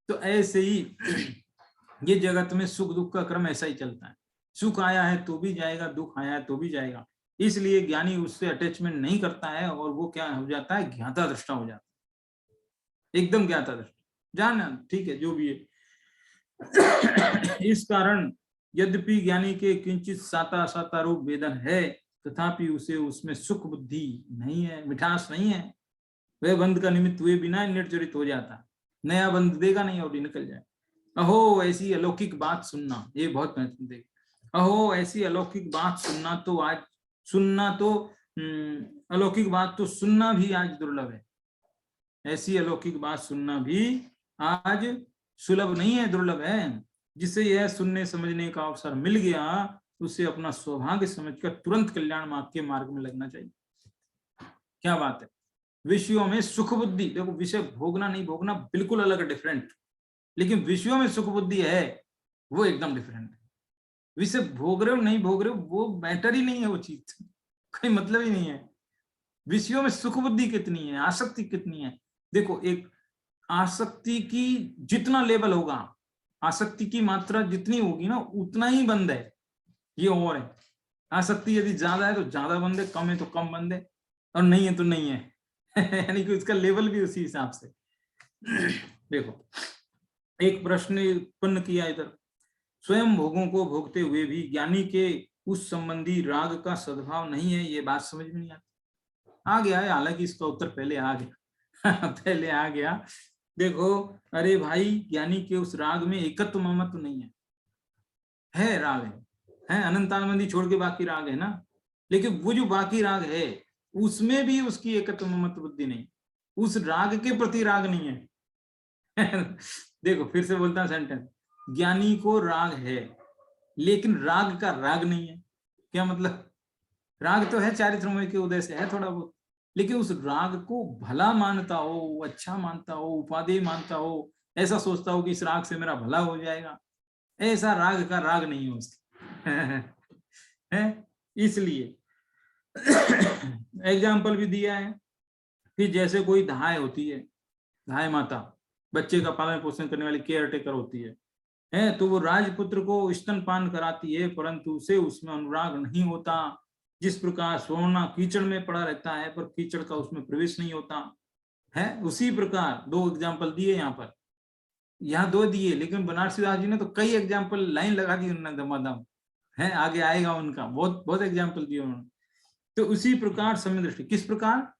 तो ऐसे ही ये जगत में सुख दुख का क्रम ऐसा ही चलता है, सुख आया है तो भी जाएगा, दुख आया है तो भी जाएगा, इसलिए ज्ञानी उससे अटैचमेंट नहीं करता है, और वो क्या हो जाता है, ज्ञाता दृष्टा हो जाता है, एकदम ज्ञाता दृष्टा, जाना ठीक है जो भी है। इस कारण यद्यपि ज्ञानी के किंचित साता साता रूप वेदन है, तथापि उसे उसमें सुख बुद्धि नहीं है, मिठास नहीं है, वह बंध का निमित्त हुए बिना निर्जरित हो जाता, नया बंध देगा नहीं और निकल जाए। अहो ऐसी अलौकिक बात सुनना, ये बहुत महत्वपूर्ण है। अहो ऐसी अलौकिक बात सुनना तो आज सुनना तो अलौकिक बात तो सुनना भी आज दुर्लभ है। ऐसी अलौकिक बात सुनना भी आज सुलभ नहीं है, दुर्लभ है। जिसे यह सुनने समझने का अवसर मिल गया उसे अपना सौभाग्य समझकर तुरंत कल्याण मार्ग के मार्ग में लगना चाहिए। क्या बात है। विषयों में सुख बुद्धि, देखो विषय भोगना नहीं भोगना बिल्कुल अलग डिफरेंट, लेकिन विषयों में सुख बुद्धि है वो एकदम डिफरेंट है। विषय भोग रहे हो नहीं भोग रहे हो वो मैटर ही नहीं है, वो चीज कोई मतलब ही नहीं है। विषयों में सुख बुद्धि कितनी है, आसक्ति कितनी है। देखो एक आसक्ति की जितना लेवल होगा, आसक्ति की मात्रा जितनी होगी ना उतना ही बंद है, ये और है। आसक्ति यदि ज्यादा है तो ज्यादा बंद है, कम है तो कम बंद है, और नहीं है तो नहीं है यानी कि उसका लेवल भी उसी हिसाब से। देखो एक प्रश्न उत्पन्न किया इधर, स्वयं भोगों को भोगते हुए भी ज्ञानी के उस संबंधी राग का सद्भाव नहीं है, ये बात समझ में नहीं आती। आ गया है, हालांकि इसका उत्तर पहले आ गया पहले आ गया। देखो अरे भाई ज्ञानी के उस राग में एकत्व ममत्व नहीं है राग है अनंतानंदी छोड़ के बाकी राग है ना, लेकिन वो जो बाकी राग है उसमें भी उसकी एकत्व ममत्व बुद्धि नहीं, उस राग के प्रति राग नहीं है देखो फिर से बोलता हूं सेंटेंस, ज्ञानी को राग है लेकिन राग का राग नहीं है। क्या मतलब, राग तो है चारित्रमय के उदय से है थोड़ा बहुत, लेकिन उस राग को भला मानता हो, अच्छा मानता हो, उपादेय मानता हो, ऐसा सोचता हो कि इस राग से मेरा भला हो जाएगा, ऐसा राग का राग नहीं है उसका है। इसलिए एग्जाम्पल भी दिया है कि जैसे कोई धाय होती है, धाय माता बच्चे का पालन पोषण करने वाली केयर टेकर होती है तो वो राजपुत्र को स्तनपान कराती है परंतु उसे उसमें अनुराग नहीं होता। जिस प्रकार सोना कीचड़ में पड़ा रहता है पर कीचड़ का उसमें प्रवेश नहीं होता है, उसी प्रकार दो एग्जाम्पल दिए यहाँ दो दिए, लेकिन बनारसी दास जी ने तो कई एग्जाम्पल लाइन लगा दी उन्होंने दमादम है, आगे आएगा उनका बहुत बहुत एग्जाम्पल दिए उन्होंने। तो उसी प्रकार समय दृष्टि, किस प्रकार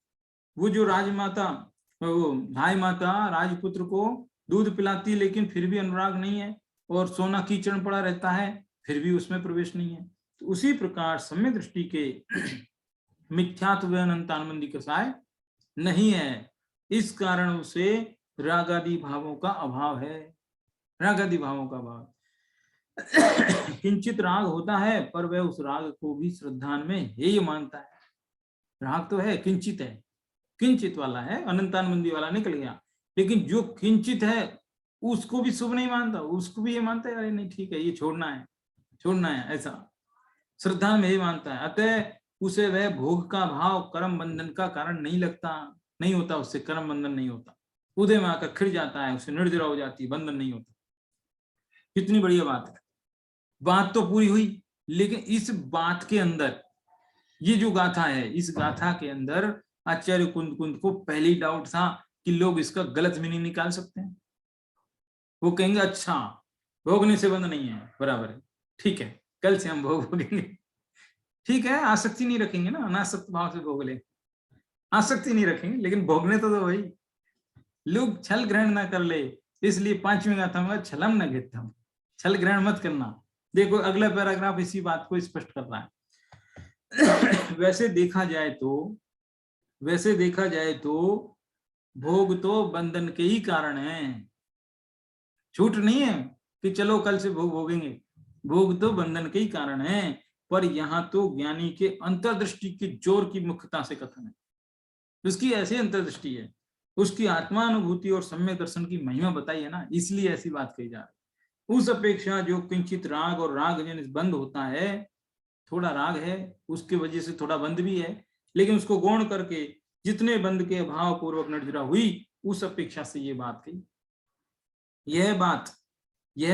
वो जो राजमाता वो भाई माता राजपुत्र को दूध पिलाती है लेकिन फिर भी अनुराग नहीं है, और सोना कीचड़ पड़ा रहता है फिर भी उसमें प्रवेश नहीं है, तो उसी प्रकार सम्य दृष्टि के मिथ्यात्व अनंतानंदी कसाय नहीं है, इस कारण उसे रागादि भावों का अभाव है, रागादि भावों का अभाव। किंचित राग होता है पर वह उस राग को भी श्रद्धान में हेय मानता है। राग तो है किंचित है, किंचित वाला है, अनंतानंदी वाला निकल गया, लेकिन जो किंचित है उसको भी शुभ नहीं मानता, उसको भी ये मानता है अरे नहीं ठीक है ये छोड़ना है, ऐसा श्रद्धा में ही मानता है। अतः उसे वह भोग का भाव कर्म बंधन का कारण नहीं लगता, नहीं होता, उससे कर्म बंधन नहीं होता, उदय में आकर खिड़ जाता है, उसे निर्जरा हो जाती है, बंधन नहीं होता। कितनी बढ़िया बात है, बात तो पूरी हुई, लेकिन इस बात के अंदर ये जो गाथा है, इस गाथा के अंदर आचार्य कुंद को पहले ही डाउट था कि लोग इसका गलत मीनिंग निकाल सकते हैं। वो कहेंगे अच्छा भोगने से बंद नहीं है, बराबर है, ठीक है कल से हम भोगेंगे, ठीक है आसक्ति नहीं रखेंगे ना, अनासक्त भाव से भोग ले, आसक्ति नहीं रखेंगे लेकिन भोगने तो भाई लोग छल ग्रहण ना कर ले, इसलिए पांचवी गाथा में छलम न घेतम, छल ग्रहण मत करना। देखो अगला पैराग्राफ इसी बात को स्पष्ट कर रहा है वैसे देखा जाए तो भोग तो बंधन के ही कारण है, झूठ नहीं है कि चलो कल से भोग भोगेंगे, भोग तो बंधन के ही कारण है, पर यहाँ तो ज्ञानी के अंतर्दृष्टि के जोर की मुख्यता से कथन है, उसकी ऐसी अंतर्दृष्टि है, उसकी आत्मानुभूति और सम्यक दर्शन की महिमा बताई है ना, इसलिए ऐसी बात कही जा रही है। उस अपेक्षा जो किंचित राग और राग जनित बंद होता है, थोड़ा राग है उसके वजह से थोड़ा बंद भी है, लेकिन उसको गौण करके जितने बंद के भाव पूर्वक निर्जरा हुई उस अपेक्षा से ये बात कही। यह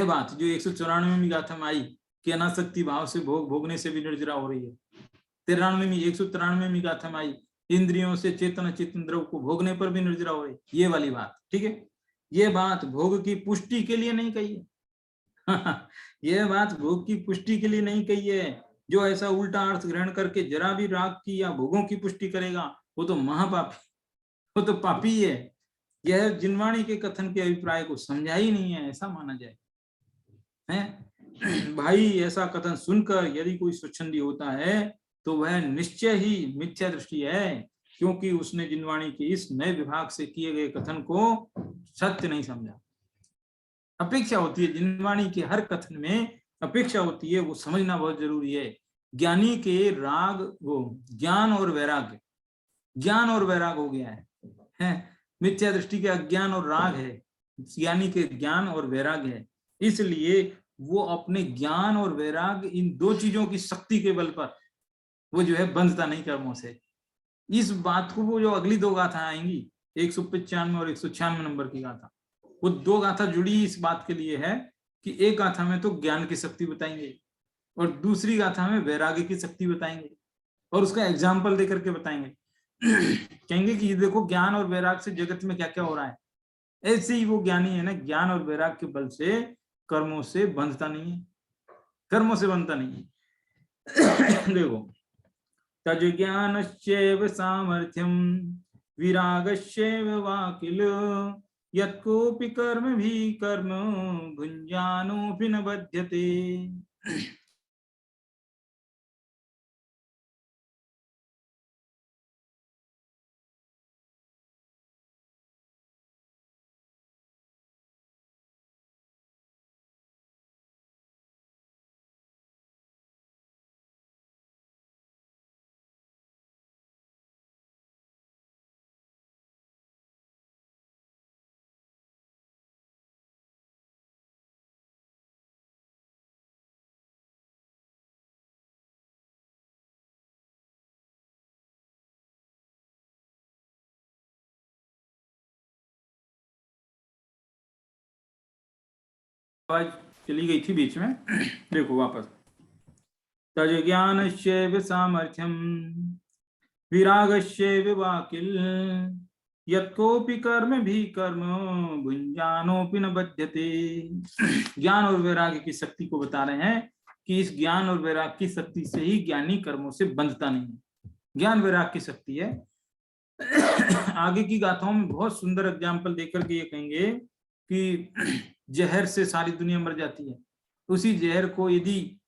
बात जो 194 गाथा में आई कि अनासक्ति भाव से भोगने से भी निर्जरा हो रही है, 193 गाथा में आई इंद्रियों से चेतन चेतन द्रव्य को भोगने पर भी निर्जरा हो रही, ये वाली बात ठीक है। ये बात भोग की पुष्टि के लिए नहीं कही है यह बात भोग की पुष्टि के लिए नहीं कही है। जो ऐसा उल्टा अर्थ ग्रहण करके जरा भी राग की या भोगों की पुष्टि करेगा वो तो महापापी, वो तो पापी है। यह जिनवाणी के कथन के अभिप्राय को समझा ही नहीं है, ऐसा माना जाए है भाई। ऐसा कथन सुनकर यदि कोई स्वच्छंदी होता है तो वह निश्चय ही मिथ्या दृष्टि है, क्योंकि उसने जिनवाणी के इस नए विभाग से किए गए कथन को सत्य नहीं समझा। अपेक्षा होती है, जिनवाणी के हर कथन में अपेक्षा होती है, वो समझना बहुत जरूरी है। ज्ञानी के राग, वो ज्ञान और वैराग्य, ज्ञान और वैराग हो गया है? मिथ्या दृष्टि के अज्ञान और राग है, ज्ञानी के ज्ञान और वैराग है। इसलिए वो अपने ज्ञान और वैराग, इन दो चीजों की शक्ति के बल पर वो जो है बंधता नहीं कर्मों से। इस बात को वो जो अगली दो गाथा आएंगी, 195 और 196 नंबर की गाथा, वो दो गाथा जुड़ी इस बात के लिए है कि एक गाथा में तो ज्ञान की शक्ति बताएंगे और दूसरी गाथा में वैराग्य की शक्ति बताएंगे और उसका एग्जाम्पल देकर के बताएंगे। कहेंगे कि देखो ज्ञान और वैराग से जगत में क्या क्या हो रहा है। ऐसे ही वो ज्ञानी है ना, ज्ञान और वैराग के बल से कर्मों से बंधता नहीं है, कर्मों से बंधता नहीं है। देखो, तज ज्ञानश्चैव सामर्थ्यम विरागश्चैव वाकिल यत्कोपि कर्म भी कर्म भुञ्जानोऽपि न बध्यते। आवाज चली गई थी बीच में, देखो वापस। तज ज्ञानश्चैव सामर्थ्यम विरागश्चैव वाकिल यत्कोपि कर्म भी कर्म भुञ्जानोऽपि न बध्यते। ज्ञान और वैराग्य की शक्ति को बता रहे हैं कि इस ज्ञान और वैराग्य की शक्ति से ही ज्ञानी कर्मों से बंधता नहीं है। ज्ञान वैराग्य की शक्ति है। आगे की गाथाओं में बहुत सुंदर एग्जाम्पल देकर के ये कहेंगे कि जहर से सारी दुनिया मर जाती है, उसी जहर को यदि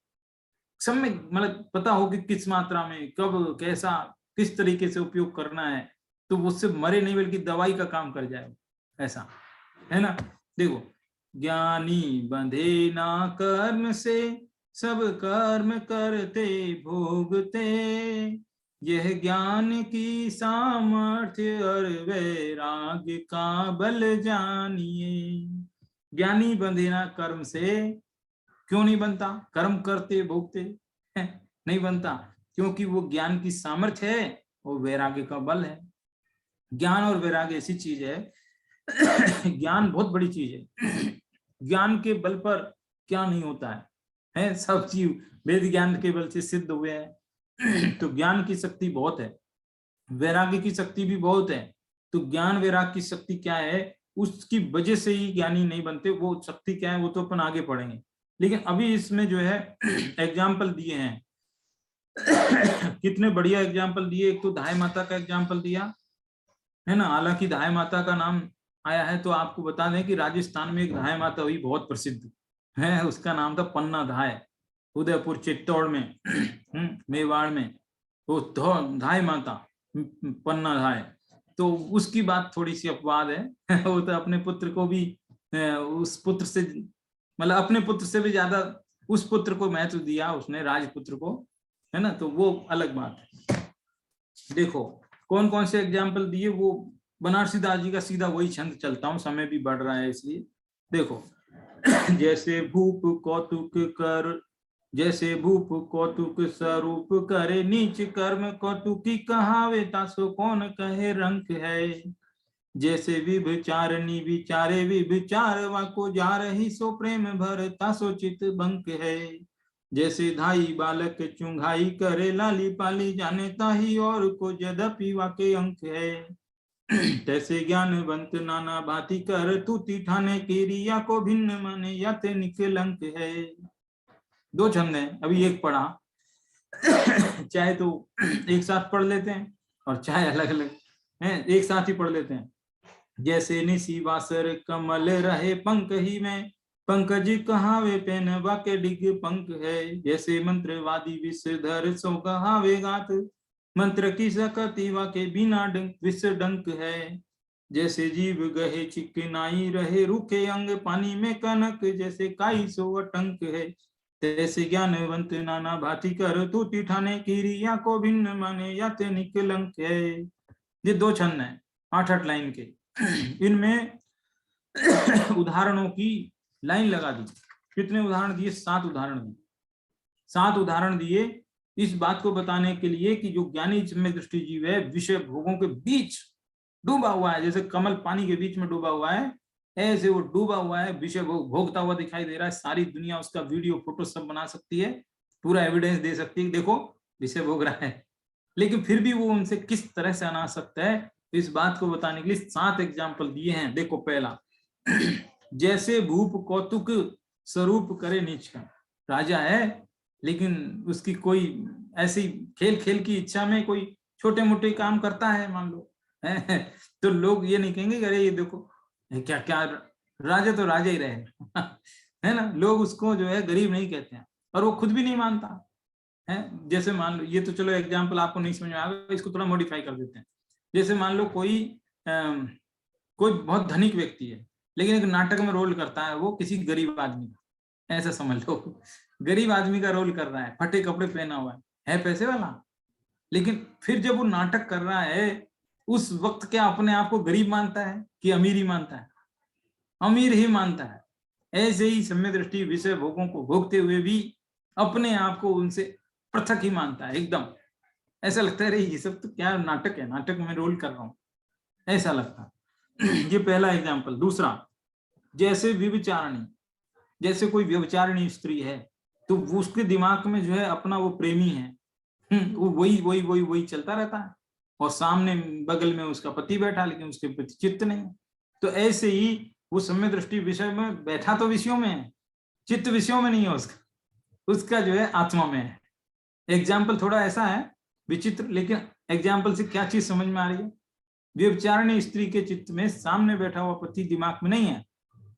समय मतलब पता हो कि किस मात्रा में, कब, कैसा, किस तरीके से उपयोग करना है, तो उससे मरे नहीं बल्कि दवाई का काम कर जाए, ऐसा है ना। देखो, ज्ञानी बंधे ना कर्म से सब कर्म करते भोगते, यह ज्ञान की सामर्थ्य और वैराग्य का बल जानिए। ज्ञानी बंधे ना कर्म से, क्यों नहीं बनता? कर्म करते भोगते नहीं बनता, क्योंकि वो ज्ञान की सामर्थ्य है और वैराग्य का बल है। ज्ञान और वैराग्य ऐसी चीज है, ज्ञान बहुत बड़ी चीज है। ज्ञान के बल पर क्या नहीं होता है सब चीज वेद ज्ञान के बल से सिद्ध हुए हैं। तो ज्ञान की शक्ति बहुत है, वैराग्य की शक्ति भी बहुत है। तो ज्ञान वैराग्य की शक्ति क्या है, उसकी वजह से ही ज्ञानी नहीं बनते। वो शक्ति क्या है वो तो अपन आगे पढ़ेंगे, लेकिन अभी इसमें जो है एग्जाम्पल दिए हैं। कितने बढ़िया एग्जाम्पल दिए। एक तो धाय माता का एग्जाम्पल दिया है ना। हालांकि धाय माता का नाम आया है तो आपको बता दें कि राजस्थान में एक धाय माता हुई बहुत प्रसिद्ध है, उसका नाम था पन्ना धाय, उदयपुर चित्तौड़ में, मेवाड़ में। वो धाय माता पन्ना धाय, तो उसकी बात थोड़ी सी अपवाद है। वो तो अपने पुत्र को भी उस पुत्र से, मतलब अपने पुत्र से भी ज्यादा उस पुत्र को महत्व दिया उसने, राजपुत्र को, है ना। तो वो अलग बात है। देखो कौन कौन से एग्जाम्पल दिए, वो बनारसी दास जी का सीधा वही छंद चलता हूँ, समय भी बढ़ रहा है इसलिए। देखो, जैसे भूप कौतुक कर, जैसे भूप कौतुक स्वरूप करे, नीच कर्म कौतुकी कहावे, तासो कौन कहे रंक है। जैसे विभचारणी विचारे विभचार वाको जा रही, सो प्रेम भर तासो चित बंक है। जैसे धाई बालक चुंघाई करे, लाली पाली जाने ताही, और को यद्यपि वाके अंक है। तैसे ज्ञानवंत नाना भांति कर, तूती ठाने की रिया को भिन्न माने, या ते निकलंक है। दो छंद है, अभी एक पढ़ा। चाहे तो एक साथ पढ़ लेते हैं और चाहे अलग अलग है, एक साथ ही पढ़ लेते हैं। जैसे निसी वासर कमल रहे पंख ही में, पंकज कहावे पेन वाके डिग पंख है। जैसे मंत्रवादी विषधर सो कहावे गात, मंत्र की सकति वाके बिना विष डंक है। जैसे जीव गहे चिकनाई रहे, रूखे अंग पानी में कनक, जैसे काई सो अटंक है, तैसे ज्ञानवंत नाना भांति कर, तू ठाने की रिया को भिन्न माने, या ते निकलंक है। ये 2 छंद है 8-8 लाइन के। इनमें उदाहरणों की लाइन लगा दी। कितने उदाहरण दिए? 7 उदाहरण दिए। 7 उदाहरण दिए इस बात को बताने के लिए कि जो ज्ञानी सम्य दृष्टि जीव है विषय भोगों के बीच डूबा हुआ है, जैसे कमल पानी के बीच में डूबा हुआ है, ऐसे वो डूबा हुआ है, विषय भोग भोगता हुआ दिखाई दे रहा है। सारी दुनिया उसका वीडियो फोटो सब बना सकती है, पूरा एविडेंस दे सकती है, देखो विषय भोग रहा है, लेकिन फिर भी वो उनसे किस तरह से अना सकता है, इस बात को बताने के लिए 7 एग्जाम्पल दिए हैं। देखो पहला, जैसे भूप कौतुक स्वरूप करे नीच का, राजा है लेकिन उसकी कोई ऐसी खेल खेल की इच्छा में कोई छोटे मोटे काम करता है मान लो, है तो लोग ये नहीं कहेंगे अरे ये देखो क्या क्या राजा तो राजा ही रहेगा है ना। लोग उसको जो है गरीब नहीं कहते हैं, और वो खुद भी नहीं मानता है। जैसे मान लो, ये तो चलो एग्जाम्पल आपको नहीं समझ में आएगा, इसको थोड़ा मॉडिफाई कर देते हैं। जैसे मान लो कोई बहुत धनिक व्यक्ति है, लेकिन एक नाटक में रोल करता है वो किसी गरीब आदमी का, ऐसा समझ लो गरीब आदमी का रोल कर रहा है, फटे कपड़े पहना हुआ है पैसे वाला, लेकिन फिर जब वो नाटक कर रहा है उस वक्त क्या अपने आप को गरीब मानता है कि अमीर ही मानता है? अमीर ही मानता है। ऐसे ही सम्य दृष्टि विषय भोगों को भोगते हुए भी अपने आप को उनसे पृथक ही मानता है एकदम। ऐसा लगता है अरे ये सब तो क्या नाटक है, नाटक में रोल कर रहा हूं, ऐसा लगता है। ये पहला एग्जाम्पल। दूसरा, जैसे व्यभिचारिणी, जैसे कोई व्यभिचारिणी स्त्री है तो उसके दिमाग में जो है अपना वो प्रेमी है, वो वही वही वही वही चलता रहता है, और सामने बगल में उसका पति बैठा लेकिन उसके प्रति चित्त नहीं। तो ऐसे ही वो सम्य दृष्टि विषय में बैठा तो विषयों में है, चित्त विषयों में नहीं है उसका जो है आत्मा में है। एग्जाम्पल थोड़ा ऐसा है विचित्र, लेकिन एग्जाम्पल से क्या चीज समझ में आ रही है? व्यभिचारिणी स्त्री के चित्त में सामने बैठा हुआ पति दिमाग में नहीं है,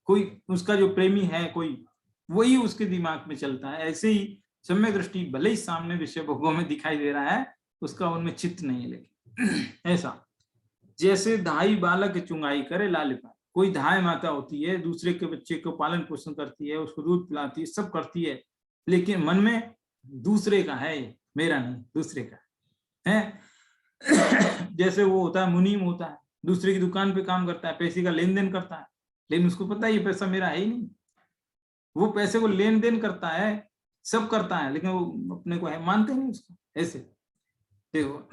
कोई उसका जो प्रेमी है कोई, वही उसके दिमाग में चलता है। ऐसे ही सम्यक दृष्टि भले ही सामने विषय भोगों में दिखाई दे रहा है, उसका उनमें चित्त नहीं है लेकिन ऐसा। जैसे धाई बालक चुंगाई करे लाल पाए, कोई धाय माता होती है, दूसरे के बच्चे को पालन पोषण करती है, उसको दूध पिलाती है, सब करती है, लेकिन मन में दूसरे का है, मेरा नहीं दूसरे का है। जैसे वो होता है मुनीम होता है, दूसरे की दुकान पे काम करता है, पैसे का लेन देन करता है, लेकिन उसको पता है ये पैसा मेरा है ही नहीं, वो पैसे को लेन देन करता है, सब करता है, लेकिन वो अपने को है मानते नहीं उसको। ऐसे देखो,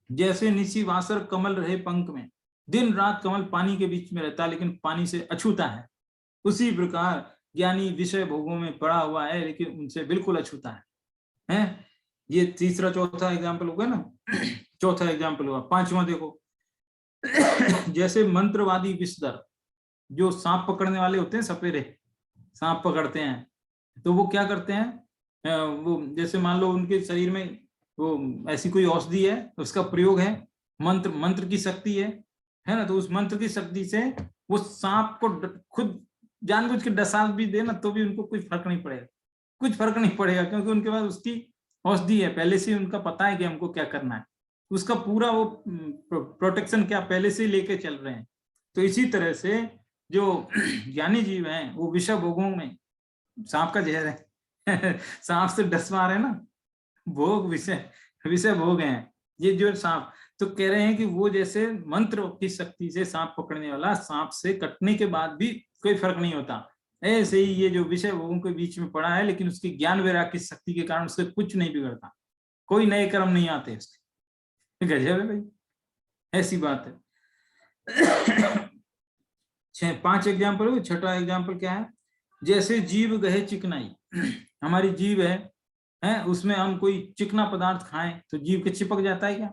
जैसे निशी वासर कमल रहे पंख में, दिन रात कमल पानी के बीच में रहता है लेकिन पानी से अछूता है, उसी प्रकार ज्ञानी विषय भोगों में पड़ा हुआ है लेकिन उनसे बिल्कुल अछूता है। ये तीसरा चौथा एग्जाम्पल हो गया ना। चौथा एग्जाम्पल हुआ। पांचवा देखो, जैसे मंत्रवादी विषधर, जो सांप पकड़ने वाले होते हैं, सपेरे सांप पकड़ते हैं, तो वो क्या करते हैं, वो जैसे मान लो उनके शरीर में वो ऐसी कोई औषधि है, उसका प्रयोग है, मंत्र की शक्ति है ना, तो उस मंत्र की शक्ति से वो सांप को खुद जानबूझ के डसा भी देना तो भी उनको कुछ फर्क नहीं पड़ेगा, कुछ फर्क नहीं पड़ेगा, क्योंकि उनके पास उसकी औषधि है, पहले से उनका पता है कि हमको क्या करना है, उसका पूरा वो प्रोटेक्शन क्या पहले से लेके चल रहे हैं। तो इसी तरह से जो ज्ञानी जीव हैं वो विषय भोगों में सांप का जहर है सांप से डसवा रहे हैं ना, भोग विषय भोग हैं ये जो सांप। तो कह रहे हैं कि वो जैसे मंत्र की शक्ति से सांप पकड़ने वाला, सांप से कटने के बाद भी कोई फर्क नहीं होता, ऐसे ही ये जो विषय भोगों के बीच में पड़ा है लेकिन उसकी ज्ञान वैराग्य की शक्ति के कारण उससे कुछ नहीं बिगड़ता, कोई नए कर्म नहीं आते उसके। गजब है भाई, ऐसी बात है। 5 एग्जाम्पल हो। छठा एग्जाम्पल क्या है, जैसे जीव गहे चिकनाई, हमारी जीव है उसमें हम कोई चिकना पदार्थ खाएं तो जीव के चिपक जाता है क्या?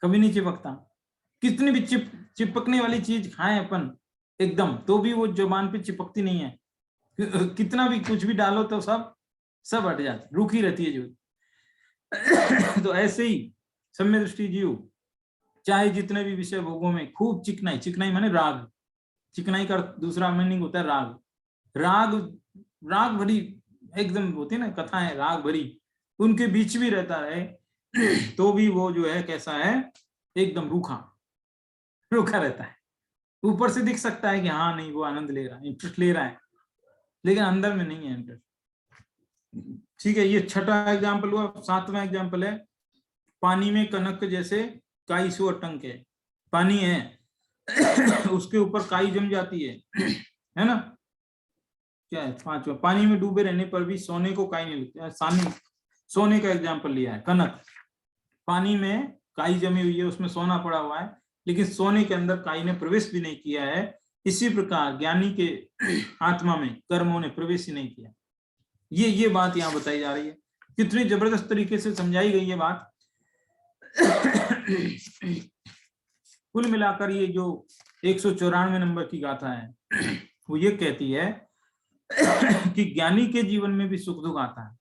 कभी नहीं चिपकता। कितनी भी चिपकने वाली चीज खाएं अपन एकदम, तो भी वो जुबान पे चिपकती नहीं है, कितना भी कुछ भी डालो तो सब हट जाती, रूखी रहती है जो। तो ऐसे ही सम्य दृष्टि जीव चाहे जितने भी विषय भोगों में खूब चिकनाई, चिकनाई माने राग, चिकनाई का दूसरा मीनिंग होता है राग, राग भरी एकदम होती है ना कथाएं, राग भरी, उनके बीच भी रहता है तो भी वो जो है कैसा है, एकदम रूखा, रुका रहता है। ऊपर से दिख सकता है कि हाँ नहीं वो आनंद ले रहा है, इंटरेस्ट ले रहा है, लेकिन अंदर में नहीं है इंटरेस्ट। ठीक है, ये छठा एग्जाम्पल हुआ। सातवां एग्जाम्पल है, पानी में कनक जैसे काई सो अटंक है। पानी है उसके ऊपर काई जम जाती है ना। क्या है पांचवा, पानी में डूबे रहने पर भी सोने को काई नहीं लगती। सोने का एग्जाम्पल लिया है, कनक, पानी में काई जमी हुई है, उसमें सोना पड़ा हुआ है, लेकिन सोने के अंदर काई ने प्रवेश भी नहीं किया है। इसी प्रकार ज्ञानी के आत्मा में कर्मों ने प्रवेश ही नहीं किया। ये बात यहाँ बताई जा रही है। कितनी जबरदस्त तरीके से समझाई गई है बात। कुल मिलाकर ये जो 194 नंबर की गाथा है वो ये कहती है कि ज्ञानी के जीवन में भी सुख दुख आता है,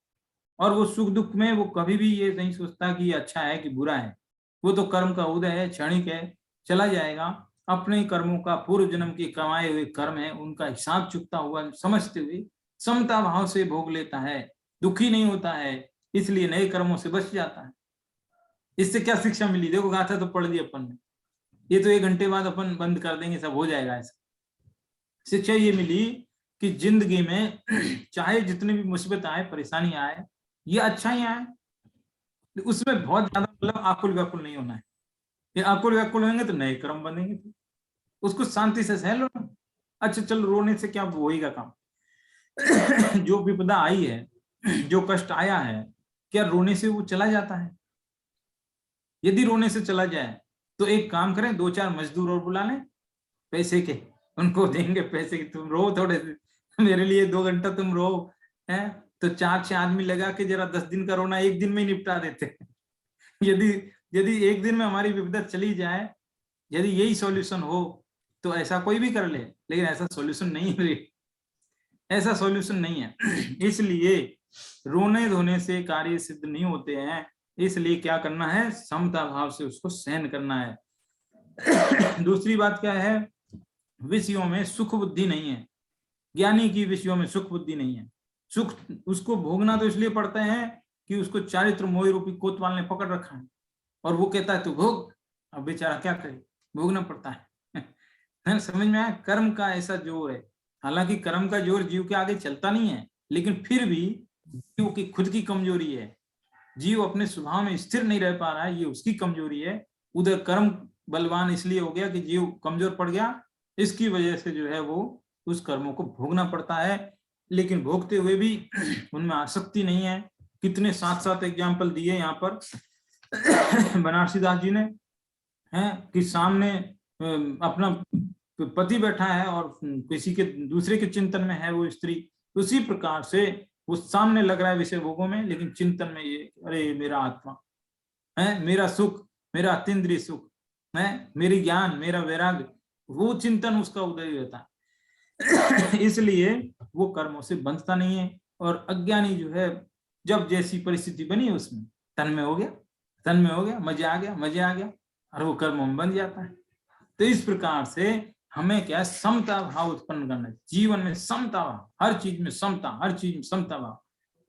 और वो सुख दुख में वो कभी भी ये नहीं सोचता कि ये अच्छा है कि बुरा है। वो तो कर्म का उदय है, क्षणिक है, चला जाएगा। अपने कर्मों का, पूर्व जन्म के कमाए हुए कर्म है, उनका हिसाब चुकता हुआ समझते हुए समता भाव से भोग लेता है, दुखी नहीं होता है, इसलिए नए कर्मों से बच जाता है। इससे क्या शिक्षा मिली? देखो गाथा तो पढ़ ली अपन ने, ये तो 1 घंटे बाद अपन बंद कर देंगे, सब हो जाएगा ऐसा। शिक्षा ये मिली कि जिंदगी में चाहे जितने भी मुसीबत आए, परेशानी आए, ये अच्छा ही आए, उसमें बहुत ज्यादा मतलब आकुल व्याकुल नहीं होना है। ये आकुल व्याकुल होंगे तो नए कर्म बनेंगे, तो उसको शांति से सह लो। अच्छा चल, रोने से क्या होएगा काम? जो विपदा आई है, जो कष्ट आया है, क्या रोने से वो चला जाता है? यदि रोने से चला जाए तो एक काम करें, 2-4 मजदूर और बुला लें पैसे के, उनको देंगे पैसे के, तुम रो थोड़े से मेरे लिए 2 घंटा तुम रो, है तो 4-6 आदमी लगा के जरा 10 दिन का रोना 1 दिन में ही निपटा देते। यदि यदि 1 दिन में हमारी विपदा चली जाए, यदि यही सॉल्यूशन हो तो ऐसा कोई भी कर ले, लेकिन ऐसा सॉल्यूशन नहीं है, ऐसा सॉल्यूशन नहीं है। इसलिए रोने धोने से कार्य सिद्ध नहीं होते हैं। इसलिए क्या करना है? समता भाव से उसको सहन करना है। दूसरी बात क्या है? विषयों में सुख बुद्धि नहीं है। ज्ञानी की विषयों में सुख बुद्धि नहीं है। सुख उसको भोगना तो इसलिए पड़ता है कि उसको चारित्र मोह रूपी कोतवाल ने पकड़ रखा है, और वो कहता है तू भोग। अब बेचारा क्या करे, भोगना पड़ता है। समझ में आया? कर्म का ऐसा जोर है। हालांकि कर्म का जोर जीव के आगे चलता नहीं है, लेकिन फिर भी जीव की खुद की कमजोरी है। जीव अपने स्वभाव में स्थिर नहीं रह पा रहा है, ये उसकी कमजोरी है। उधर कर्म बलवान इसलिए हो गया कि जीव कमजोर पड़ गया, इसकी वजह से जो है वो उस कर्मों को भोगना पड़ता है। लेकिन भोगते हुए भी उनमें आसक्ति नहीं है। कितने 7 एग्जाम्पल दिए यहाँ पर बनारसी दास जी ने, है कि सामने अपना पति बैठा है और किसी के दूसरे के चिंतन में है वो स्त्री, उसी प्रकार से वो सामने लग रहा है विषय भोगों में, लेकिन चिंतन में ये अरे मेरा आत्मा है, मेरा सुख, मेरा अतीन्द्रिय सुख है, मेरी ज्ञान, मेरा वैराग्य, वो चिंतन उसका उदय होता है। इसलिए वो कर्मों से बंधता नहीं है। और अज्ञानी जो है, जब जैसी परिस्थिति बनी उसमें तन में हो गया, तन में हो गया, मजे आ गया, मजे आ गया, और वो कर्मों में बंध जाता है। तो इस प्रकार से हमें क्या है? समता भाव उत्पन्न करना है जीवन में। समता भाव, हर चीज में समता, हर चीज में समता भाव।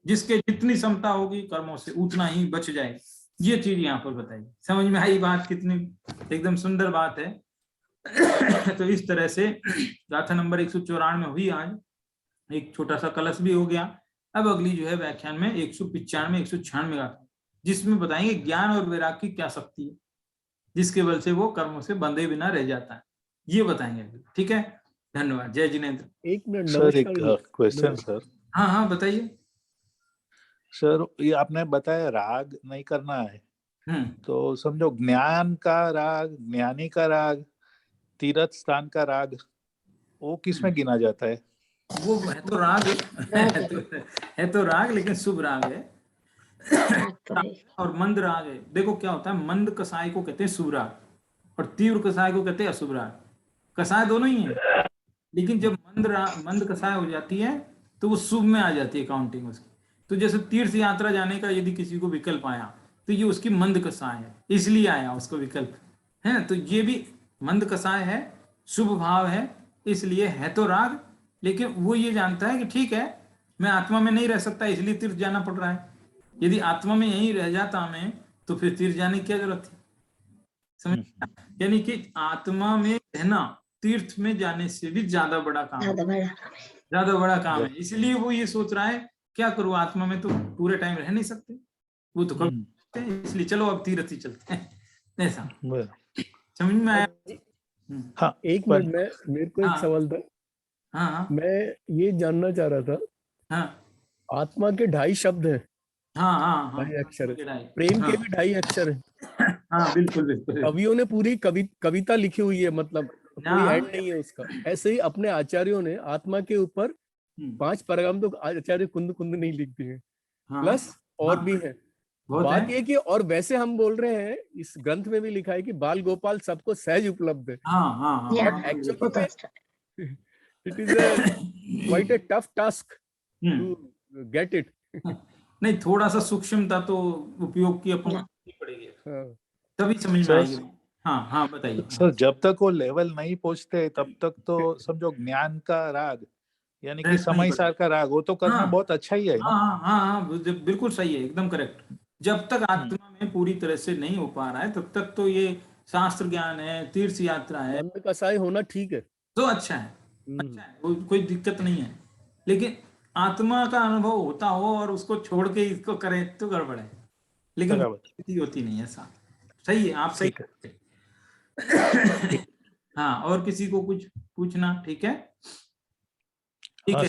जिसके जितनी समता होगी कर्मों से उतना ही बच जाएगा। ये चीज यहाँ पर बताई। समझ में आई बात? कितनी एकदम सुंदर बात है। तो इस तरह से गाथा नंबर 194 हुई आज। एक छोटा सा कलश भी हो गया। अब अगली जो है व्याख्यान में 195 196 गाथा, जिसमें बताएंगे ज्ञान और वैराग्य की क्या शक्ति है, जिसके बल से वो कर्मों से बंधे बिना रह जाता है, ये बताएंगे। ठीक है, धन्यवाद। जय जिनेन्द्र। 1 मिनट सर, एक क्वेश्चन सर। हाँ हाँ बताइए सर। ये आपने बताया राग नहीं करना है, तो समझो ज्ञान का राग, ज्ञानी का राग, तीर्थ स्थान का राग, वो किसमें गिना जाता है? वो है तो राग है तो राग, लेकिन शुभ राग है और मंद राग है। देखो क्या होता है, मंद कसाय को कहते हैं शुभ राग, और तीव्र कसाय को कहते हैं अशुभ राग। कसाय दोनों ही है, लेकिन जब मंद कसाय हो जाती है तो वो शुभ में आ जाती है काउंटिंग उसकी। तो जैसे तीर्थ यात्रा जाने का यदि किसी को विकल्प आया तो ये उसकी मंद कसाय है, इसलिए आया उसको विकल्प है। तो ये भी मंद कसाय है, शुभ भाव है, इसलिए है तो राग। लेकिन वो ये जानता है कि ठीक है मैं आत्मा में नहीं रह सकता, इसलिए तीर्थ जाना पड़ रहा है। यदि आत्मा में यहीं रह जाता मैं तो फिर तीर्थ जाने की क्या जरूरत थी? समझ यानी कि आत्मा में रहना तीर्थ में जाने से भी ज्यादा बड़ा काम है, ज्यादा बड़ा काम है। इसलिए वो ये सोच रहा है क्या करूं, आत्मा में तो पूरे टाइम रह नहीं सकते, वो तो कभी, इसलिए चलो अब तीर्थ ही चलते हैं, ऐसा समझ में आया? हाँ, एक मिनट में मेरे को एक सवाल था। हाँ, मैं ये जानना चाह रहा था, हाँ, आत्मा के 2.5 शब्द हैं, हाँ, 2.5 अक्षर है, हाँ, प्रेम के भी 2.5 अक्षर है। हाँ, बिल्कुल बिल्कुल। कवियों ने पूरी कविता लिखी हुई है, मतलब कोई हाँ, एंड नहीं है उसका। ऐसे ही अपने आचार्यों ने आत्मा के ऊपर 5 पैराग्राम तो आचार्य कुंद कुंद नहीं लिख दिए, प्लस और भी है। बात ये कि और वैसे हम बोल रहे हैं, इस ग्रंथ में भी लिखा है कि बाल गोपाल सबको सहज उपलब्ध है। But actually it is quite a tough task to get it. नहीं, थोड़ा सा सूक्ष्मता तो उपयोग की अपन पड़ेगी, तभी समझ में आएगी। हाँ, हाँ, बताइए सर। जब तक वो लेवल नहीं पहुंचते तब तक तो समझो ज्ञान का राग यानी कि समय सार का राग वो तो करना बहुत अच्छा ही है ना। हाँ, हाँ, हाँ, बिल्कुल सही है, एकदम करेक्ट। जब तक आत्मा में पूरी तरह से नहीं हो पा रहा है तब तक तो ये शास्त्र ज्ञान है, तीर्थ यात्रा है, मन का साय होना ठीक है, तो अच्छा है, अच्छा है, कोई दिक्कत नहीं है। लेकिन आत्मा का अनुभव होता हो और उसको छोड़ के इसको करें तो गड़बड़ है, लेकिन होती नहीं ऐसा। सही है, आप सही है। हाँ, और किसी को कुछ पूछना? ठीक है, ठीक है।